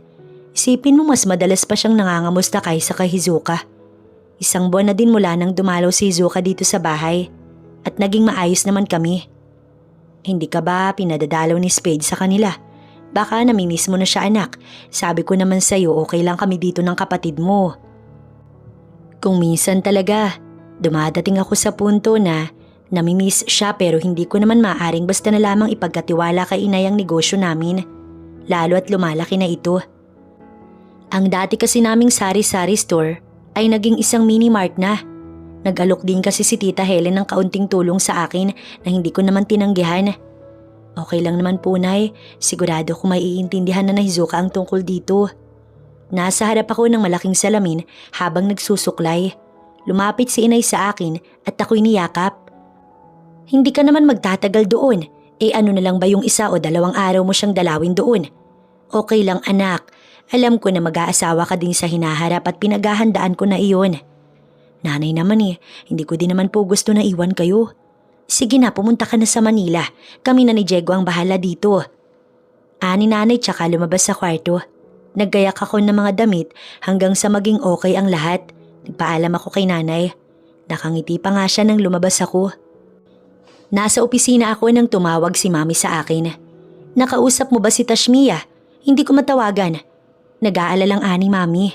Isipin mo mas madalas pa siyang nangangamusta kaysa kay Hizuka. Isang buwan na din mula nang dumalaw si Hizuka dito sa bahay at naging maayos naman kami. Hindi ka ba pinadadalaw ni Spade sa kanila? Baka namimiss mo na siya anak. Sabi ko naman sa'yo okay lang kami dito ng kapatid mo. Kung minsan talaga, dumadating ako sa punto na namimiss siya pero hindi ko naman maaaring basta na lamang ipagkatiwala kay inay ang negosyo namin. Lalo at lumalaki na ito. Ang dati kasi naming sari-sari store ay naging isang mini-mart na. Nag-alok din kasi si Tita Helen ng kaunting tulong sa akin na hindi ko naman tinanggihan. Okay lang naman po, Nay. Sigurado ko may iintindihan na Hizuka ang tungkol dito. Nasa harap ako ng malaking salamin habang nagsusuklay. Lumapit si inay sa akin at ako'y niyakap. Hindi ka naman magtatagal doon. Ano na lang ba yung 1 o 2 araw mo siyang dalawin doon? Okay lang anak. Alam ko na mag-aasawa ka din sa hinaharap at pinaghahandaan ko na iyon. Nanay naman hindi ko din naman po gusto na iwan kayo. Sige na, pumunta ka na sa Manila. Kami na ni Diego ang bahala dito. Ani nanay tsaka lumabas sa kwarto. Naggayak ako ng mga damit hanggang sa maging okay ang lahat. Nagpaalam ako kay nanay. Nakangiti pa nga siya nang lumabas ako. Nasa opisina ako nang tumawag si mami sa akin. "Nakausap mo ba si Tashmia? Hindi ko matawagan." Nag-aalalang ani mami.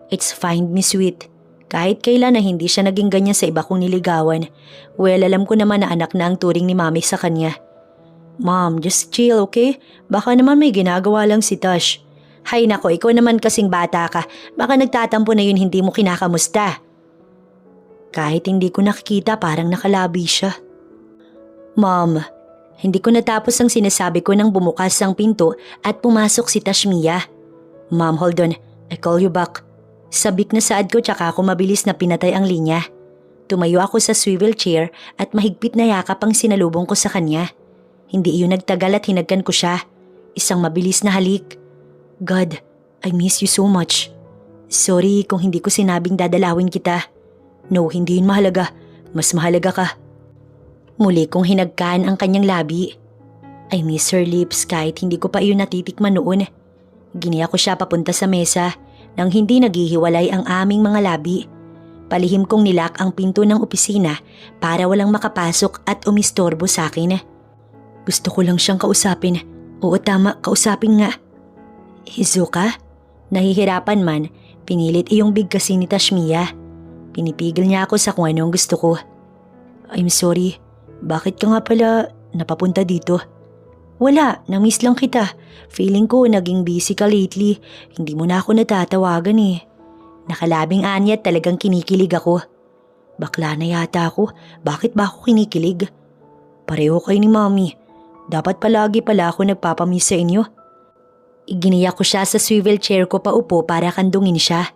"It's fine, Miss Sweet. Kahit kailan na hindi siya naging ganyan sa iba kong niligawan. Well, alam ko naman na anak na ang turing ni mami sa kanya." "Mom, just chill, okay? Baka naman may ginagawa lang si Tash." "Hay nako, ikaw naman kasing bata ka. Baka nagtatampo na yun hindi mo kinakamusta." Kahit hindi ko nakikita parang nakalabi siya. "Mom," hindi ko natapos ang sinasabi ko nang bumukas ang pinto at pumasok si Tashmia. "Mom, hold on. I call you back." Sabik na saad ko tsaka ako mabilis na pinatay ang linya. Tumayo ako sa swivel chair at mahigpit na yakap ang sinalubong ko sa kanya. Hindi iyon nagtagal at hinagkan ko siya. Isang mabilis na halik. "God, I miss you so much. Sorry kung hindi ko sinabing dadalawin kita. No, hindi yun mahalaga. Mas mahalaga ka." Muli kong hinagkan ang kanyang labi. I miss her lips kahit hindi ko pa iyon natitikman noon. Giniya ko siya papunta sa mesa nang hindi naghihiwalay ang aming mga labi. Palihim kong nilak ang pinto ng opisina para walang makapasok at umistorbo sa akin. Gusto ko lang siyang kausapin. Oo, tama, kausapin nga. "Hizuka?" Nahihirapan man, pinilit iyong bigkasin ni Tashmia. Pinipigil niya ako sa kung ano ang gusto ko. "I'm sorry. Bakit ka nga pala napapunta dito?" "Wala, namiss lang kita. Feeling ko naging busy ka lately. Hindi mo na ako natatawagan eh." Nakalabing anya at talagang kinikilig ako. Bakla na yata ako. Bakit ba ako kinikilig? Pareho kayo ni Mami. Dapat palagi pala ako nagpapamiss sa inyo. Iginiyak ko siya sa swivel chair ko paupo para kandungin siya.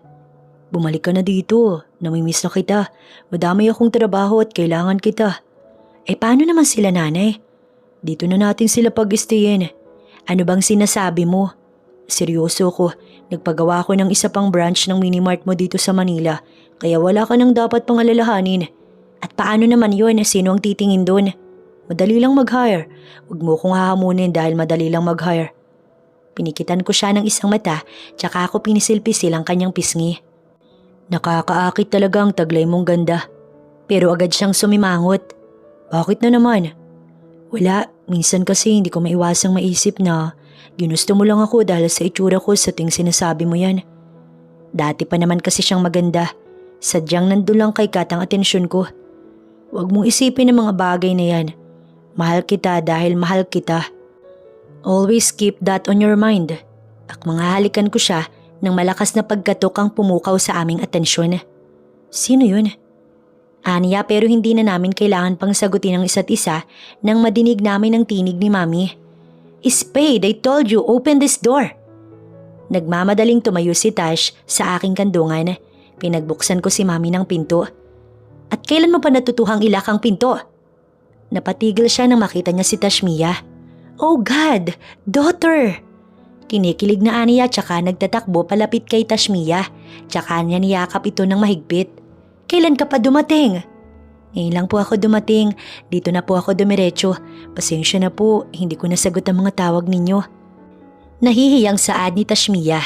"Bumalik ka na dito. Namimiss na kita. Madami akong trabaho at kailangan kita." Paano naman sila nanay? "Dito na natin sila pag-stayin." "Ano bang sinasabi mo?" "Seryoso ko. Nagpagawa ko ng isa pang branch ng Minimart mo dito sa Manila. Kaya wala ka nang dapat pang alalahanin." "At paano naman yun? Sino ang titingin doon?" "Madali lang mag-hire. Huwag mo kong hahamunin dahil madali lang mag-hire." Pinikitan ko siya ng isang mata tsaka ako pinisil-pisil ang kanyang pisngi. "Nakakaakit talaga ang taglay mong ganda." Pero agad siyang sumimangot. "Bakit na naman?" "Wala, minsan kasi hindi ko maiwasang maisip na ginusto mo lang ako dahil sa itsura ko sa tuwing sinasabi mo yan." Dati pa naman kasi siyang maganda. Sadyang nandun lang kay Kat ang atensyon ko. "Huwag mong isipin ang mga bagay na yan. Mahal kita dahil mahal kita. Always keep that on your mind." At mga halikan ko siya nang malakas na pagkatok ang pumukaw sa aming atensyon. "Sino yun?" Aniya pero hindi na namin kailangan pang sagutin ang isa't isa nang madinig namin ang tinig ni Mami. "Spade, I told you, open this door." Nagmamadaling tumayo si Tash sa aking kandungan. Pinagbuksan ko si Mami ng pinto. "At kailan mo pa natutuhang ilak ang pinto?" Napatigil siya nang makita niya si Tashmia. "Oh God, daughter!" Kinikilig na Aniya tsaka nagtatakbo palapit kay Tashmia. Tsaka niya niyakap ito ng mahigpit. "Kailan ka pa dumating?" "Ngayon lang po ako dumating. Dito na po ako dumiretso. Pasensya na po, hindi ko nasagot ang mga tawag ninyo." Nahihiyang saad ni Tashmia.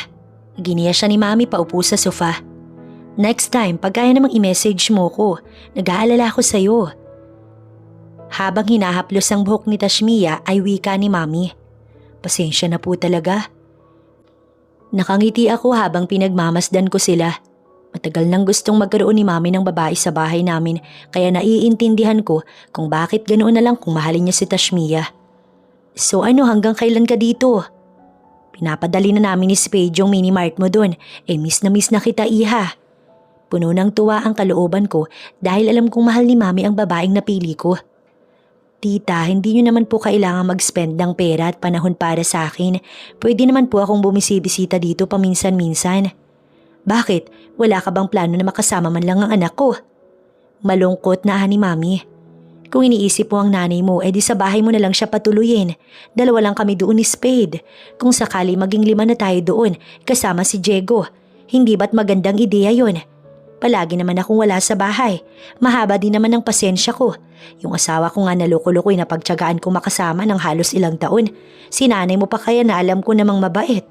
Giniya siya ni Mami paupo sa sofa. "Next time, pag kaya namang i-message mo ko, nag-aalala ko sa'yo." Habang hinahaplos ang buhok ni Tashmia ay wika ni Mami. "Pasensya na po talaga." Nakangiti ako habang pinagmamasdan ko sila. Matagal nang gustong magkaroon ni Mami ng babae sa bahay namin kaya naiintindihan ko kung bakit ganoon na lang kung mahalin niya si Tashmia. "So ano, hanggang kailan ka dito?" "Pinapadali na namin ni Spade yung Minimart mo doon. Miss na kita, iha." Puno ng tuwa ang kalooban ko dahil alam kong mahal ni Mami ang babaeng napili ko. "Tita, hindi niyo naman po kailangan mag-spend ng pera at panahon para sa akin. Pwede naman po akong bumisibisita dito paminsan-minsan." "Bakit? Wala ka bang plano na makasama man lang ang anak ko?" Malungkot na ni Mami. "Kung iniisip mo ang nanay mo, di sa bahay mo na lang siya patuluyin. Dalawa lang kami doon ni Spade. Kung sakali maging 5 na tayo doon, kasama si Diego. Hindi ba't magandang ideya yon? Palagi naman akong wala sa bahay. Mahaba din naman ang pasensya ko. Yung asawa ko nga naloko-loko'y napagtiyagaan kong makasama ng halos ilang taon. Si nanay mo pa kaya na alam ko namang mabait."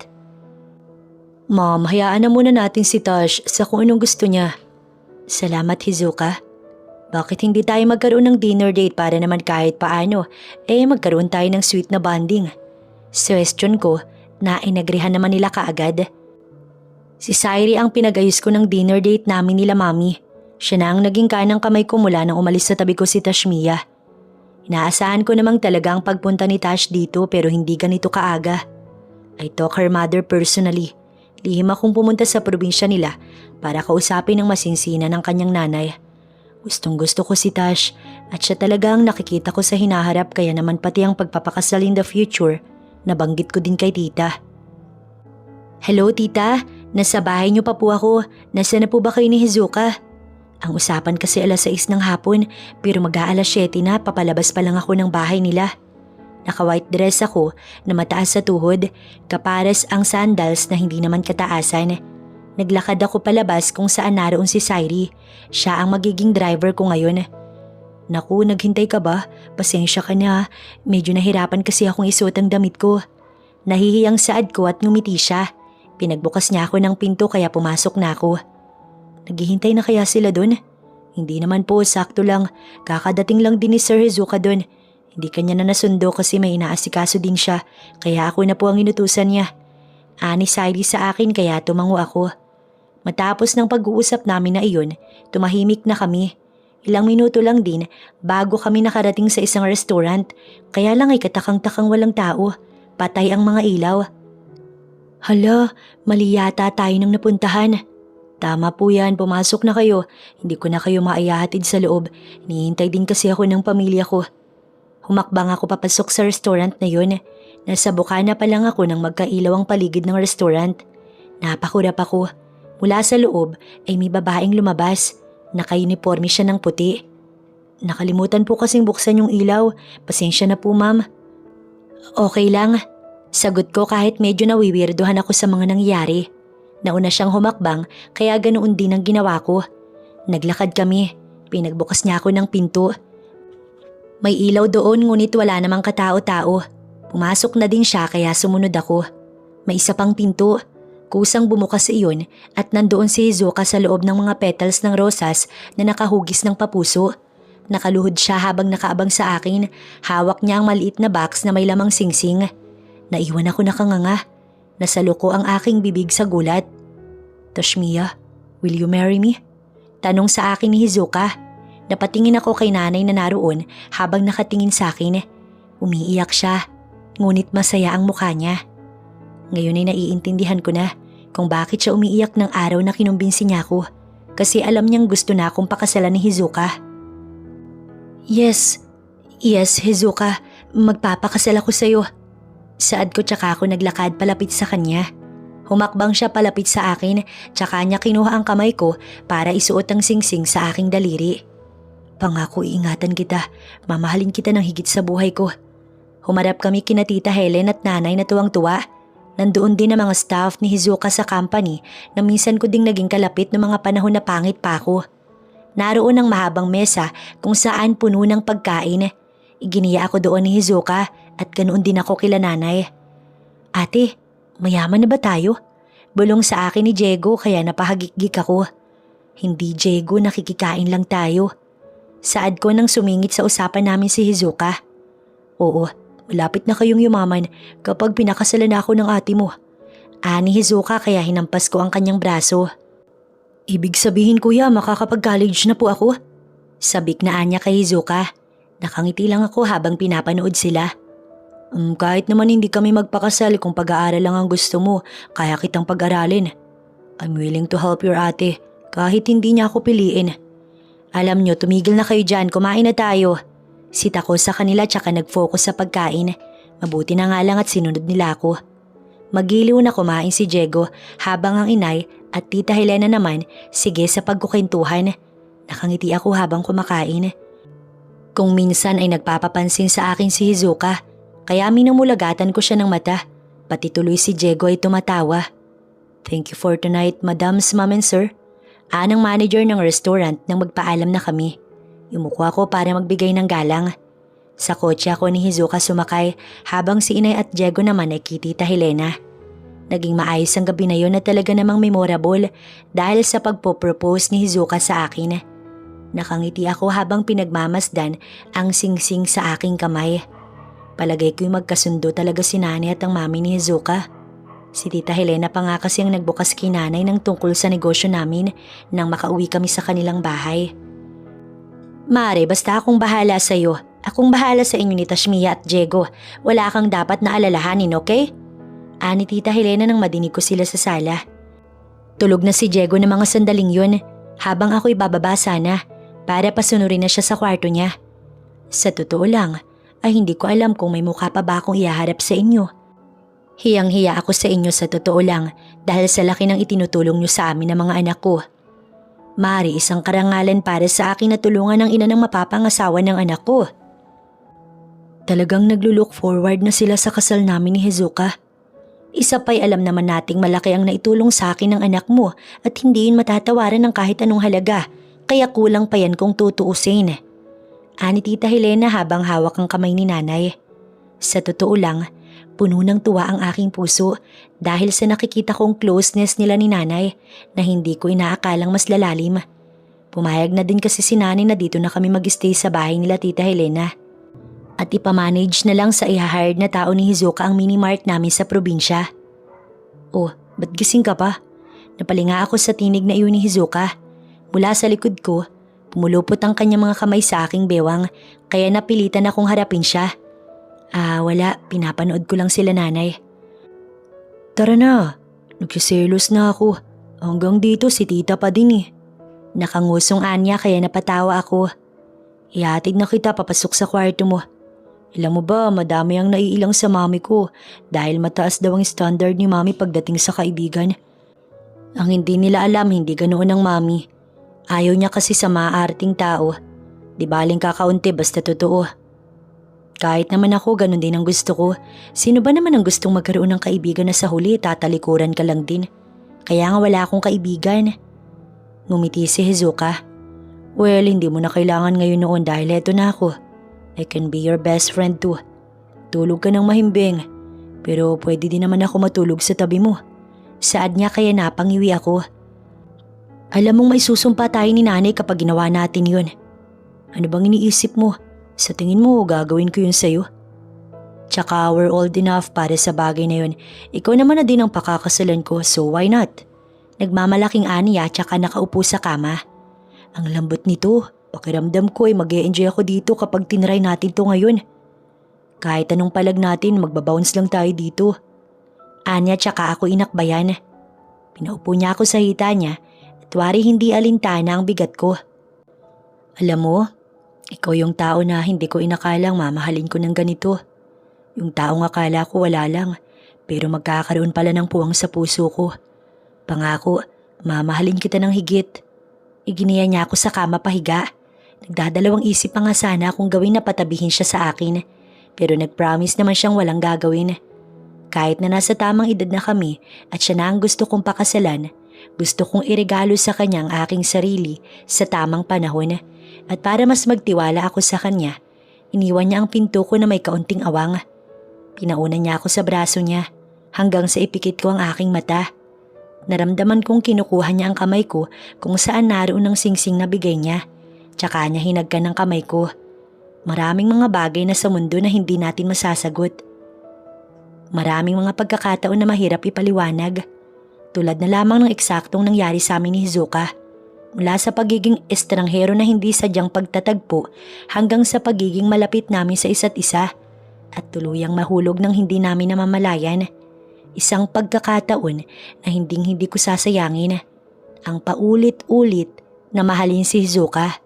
Ma'am, hayaan na muna natin si Tash sa kung anong gusto niya. Salamat, Hizuka. Bakit hindi tayo magkaroon ng dinner date para naman kahit paano, magkaroon tayo ng sweet na bonding? Suggestion ko na inagrihan naman nila kaagad. Si Sairi ang pinagayos ko ng dinner date namin nila mami. Siya na ang naging kanang kamay ko mula nang umalis sa tabi ko si Tashmia. Inaasahan ko namang talaga ang pagpunta ni Tash dito pero hindi ganito kaaga. I talk her mother personally. Lihim akong pumunta sa probinsya nila para kausapin ang masinsina ng kanyang nanay. Gustong gusto ko si Tash at siya talaga ang nakikita ko sa hinaharap kaya naman pati ang pagpapakasal in the future, nabanggit ko din kay tita. Hello tita, nasa bahay niyo pa po ako. Nasaan na po ba kayo ni Hizuka? Ang usapan kasi 6:00 ng hapon pero mag-aalas 7 na papalabas pa lang ako ng bahay nila. Naka-white dress ako na mataas sa tuhod, kapares ang sandals na hindi naman kataasan. Naglakad ako palabas kung saan naroon si Sairi. Siya ang magiging driver ko ngayon. Naku, naghintay ka ba? Pasensya ka na. Medyo nahirapan kasi akong isuot ang damit ko. Nahihiyang saad ko at ngumiti siya. Pinagbukas niya ako ng pinto kaya pumasok na ako. Naghihintay na kaya sila doon? Hindi naman po, sakto lang. Kakadating lang din ni Sir Hizuka doon. Hindi kanya na nasundo kasi may inaasikaso din siya, kaya ako na po ang inutusan niya. Ani Sairi sa akin kaya tumango ako. Matapos ng pag-uusap namin na iyon, tumahimik na kami. Ilang minuto lang din bago kami nakarating sa isang restaurant, kaya lang ay katakang-takang walang tao, patay ang mga ilaw. Hala, mali yata tayo nang napuntahan. Tama po yan, pumasok na kayo. Hindi ko na kayo maihahatid sa loob. Hinihintay din kasi ako ng pamilya ko. Humakbang ako papasok sa restaurant na yun. Nasa bukana pa lang ako nang magkailaw ang paligid ng restaurant. Napakurap ako. Mula sa loob ay may babaeng lumabas. Naka-uniforme siya ng puti. Nakalimutan po kasing buksan yung ilaw. Pasensya na po ma'am. Okay lang. Sagot ko kahit medyo nawiwirduhan ako sa mga nangyari. Nauna siyang humakbang kaya ganoon din ang ginawa ko. Naglakad kami. Pinagbukas niya ako ng pinto. May ilaw doon ngunit wala namang katao-tao. Pumasok na din siya kaya sumunod ako. May isa pang pinto. Kusang bumukas iyon at nandoon si Hizuka sa loob ng mga petals ng rosas na nakahugis ng papuso. Nakaluhod siya habang nakaabang sa akin. Hawak niya ang maliit na box na may lamang singsing. Naiwan ako nakanganga. Nasalo ko ang aking bibig sa gulat. Tashmia, will you marry me? Tanong sa akin ni Hizuka. Napatingin ako kay nanay na naroon habang nakatingin sa akin. Umiiyak siya, ngunit masaya ang mukha niya. Ngayon ay naiintindihan ko na kung bakit siya umiiyak ng araw na kinumbinsi niya ako. Kasi alam niyang gusto na akong pakasalan ni Hizuka. Yes, Hizuka, magpapakasal ako sa'yo. Saad ko tsaka ako naglakad palapit sa kanya. Humakbang siya palapit sa akin tsaka niya kinuha ang kamay ko para isuot ang singsing sa aking daliri. Pangako iingatan kita, mamahalin kita ng higit sa buhay ko. Humarap kami kina Tita Helen at nanay na tuwang-tuwa. Nandoon din ang mga staff ni Hizuka sa company na minsan ko ding naging kalapit ng mga panahon na pangit pa ako. Naroon ang mahabang mesa kung saan puno ng pagkain. Iginiya ako doon ni Hizuka at ganoon din ako kila nanay. Ate, mayaman na ba tayo? Bulong sa akin ni Diego kaya napahagikgik ako. Hindi Diego, nakikikain lang tayo. Saad ko nang sumingit sa usapan namin si Hizuka. Oo, malapit na kayong yumaman kapag pinakasalan ako ng ate mo. Ani Hizuka kaya hinampas ko ang kanyang braso. Ibig sabihin kuya, makakapag-college na po ako? Sabik na anya kay Hizuka. Nakangiti lang ako habang pinapanood sila. Kahit naman hindi kami magpakasal kung pag-aaral lang ang gusto mo, kaya kitang pag-aralin. I'm willing to help your ate kahit hindi niya ako piliin. Alam nyo, tumigil na kayo dyan, kumain na tayo. Sita ko sa kanila tsaka nag-focus sa pagkain. Mabuti na nga lang at sinunod nila ako. Magiliw na kumain si Diego habang ang inay at Tita Helena naman sige sa pagkukentuhan. Nakangiti ako habang kumakain. Kung minsan ay nagpapapansin sa akin si Hizuka, kaya minumulagatan ko siya ng mata. Pati tuloy si Diego ay tumatawa. Thank you for tonight, Madams, Ma'am and Sir. Anang manager ng restaurant nang magpaalam na kami. Yumuko ako para magbigay ng galang. Sa kotse ako ni Hizuka sumakay habang si Inay at Diego naman ay kay Tita Helena. Naging maayos ang gabi na yon na talaga namang memorable dahil sa pagpo-propose ni Hizuka sa akin. Nakangiti ako habang pinagmamasdan ang singsing sa aking kamay. Palagay ko'y magkasundo talaga si nanay at ang mami ni Hizuka. Si Tita Helena pa nga kasi ang nagbukas kay nanay ng tungkol sa negosyo namin nang makauwi kami sa kanilang bahay. Mare, basta akong bahala sa'yo. Akong bahala sa inyo ni Tashmiya at Diego. Wala kang dapat na alalahanin, okay? Ani Tita Helena nang madinig ko sila sa sala. Tulog na si Diego ng mga sandaling yun habang ako'y bababa sana para pasunurin na siya sa kwarto niya. Sa totoo lang, ay hindi ko alam kung may mukha pa ba akong ihaharap sa inyo. Hiyang-hiya ako sa inyo sa totoo lang dahil sa laki ng itinutulong nyo sa amin ng mga anak ko. Mari, isang karangalan para sa akin na tulungan ng ina ng mapapangasawa ng anak ko. Talagang naglulook forward na sila sa kasal namin ni Hizuka. Isa pa'y alam naman nating malaki ang naitulong sa akin ng anak mo at hindi yun matatawaran ng kahit anong halaga, kaya kulang pa yan kung tutuusin. Ani Tita Helena habang hawak ang kamay ni nanay. Sa totoo lang, puno ng tuwa ang aking puso dahil sa nakikita kong closeness nila ni nanay na hindi ko inaakalang mas lalalim. Pumayag na din kasi si nanay na dito na kami mag-stay sa bahay nila Tita Helena. At ipamanage na lang sa i-hired na tao ni Hizuka ang mini-mart namin sa probinsya. Oh, ba't gising ka pa? Napalinga ako sa tinig na iyon ni Hizuka. Mula sa likod ko, pumulupot ang kanyang mga kamay sa aking bewang kaya napilitan akong harapin siya. Wala. Pinapanood ko lang sila nanay. Tara na. Nagsiselos na ako. Hanggang dito si tita pa din eh. Nakangusong anya kaya napatawa ako. Ihatid na kita papasok sa kwarto mo. Alam mo ba, madami ang naiilang sa mami ko dahil mataas daw ang standard ni mami pagdating sa kaibigan. Ang hindi nila alam, hindi ganoon ang mami. Ayaw niya kasi sa maaarting tao. Di baling kakaunti basta totoo. Kahit naman ako, ganun din ang gusto ko. Sino ba naman ang gustong magkaroon ng kaibigan na sa huli tatalikuran ka lang din? Kaya nga wala akong kaibigan. Ngumiti si Hizuka. Well, hindi mo na kailangan ngayon noon dahil eto na ako. I can be your best friend too. Tulog ka ng mahimbing. Pero pwede din naman ako matulog sa tabi mo. Saad niya kaya napangiwi ako. Alam mong may susumpa tayo ni nanay kapag ginawa natin yun. Ano bang iniisip mo? Sa tingin mo, gagawin ko yun sa'yo? Tsaka we're old enough para sa bagay na yun. Ikaw naman na din ang pakakasalan ko, so why not? Nagmamalaking aniya tsaka nakaupo sa kama. Ang lambot nito. Pakiramdam ko ay mag-e-enjoy ako dito kapag tinry natin to ngayon. Kahit anong palag natin, magbabounce lang tayo dito. Anya tsaka ako inakbayan. Pinaupo niya ako sa hita niya at wari hindi alintana ang bigat ko. Alam mo, ikaw yung tao na hindi ko inakalang mamahalin ko ng ganito. Yung taong akala ko wala lang, pero magkakaroon pala ng puwang sa puso ko. Pangako, mamahalin kita ng higit. Iginiya niya ako sa kama pahiga. Nagdadalawang isip pa nga sana kung gawin na patabihin siya sa akin. Pero nag-promise naman siyang walang gagawin. Kahit na nasa tamang edad na kami at siya na ang gusto kong pakasalan, gusto kong iregalo sa kanya ang aking sarili sa tamang panahon. At para mas magtiwala ako sa kanya, iniwan niya ang pinto ko na may kaunting awang. Pinauna niya ako sa braso niya hanggang sa ipikit ko ang aking mata. Naramdaman kong kinukuha niya ang kamay ko kung saan naroon ang singsing na bigay niya. Tsaka niya hinagkan ng kamay ko. Maraming mga bagay na sa mundo na hindi natin masasagot. Maraming mga pagkakataon na mahirap ipaliwanag. Tulad na lamang ng eksaktong nangyari sa amin ni Hizuka. Mula sa pagiging estranghero na hindi sadyang pagtatagpo hanggang sa pagiging malapit namin sa isa't isa at tuluyang mahulog ng hindi namin namamalayan. Isang pagkakataon na hindi ko sasayangin. Ang paulit-ulit na mahalin si Hizuka.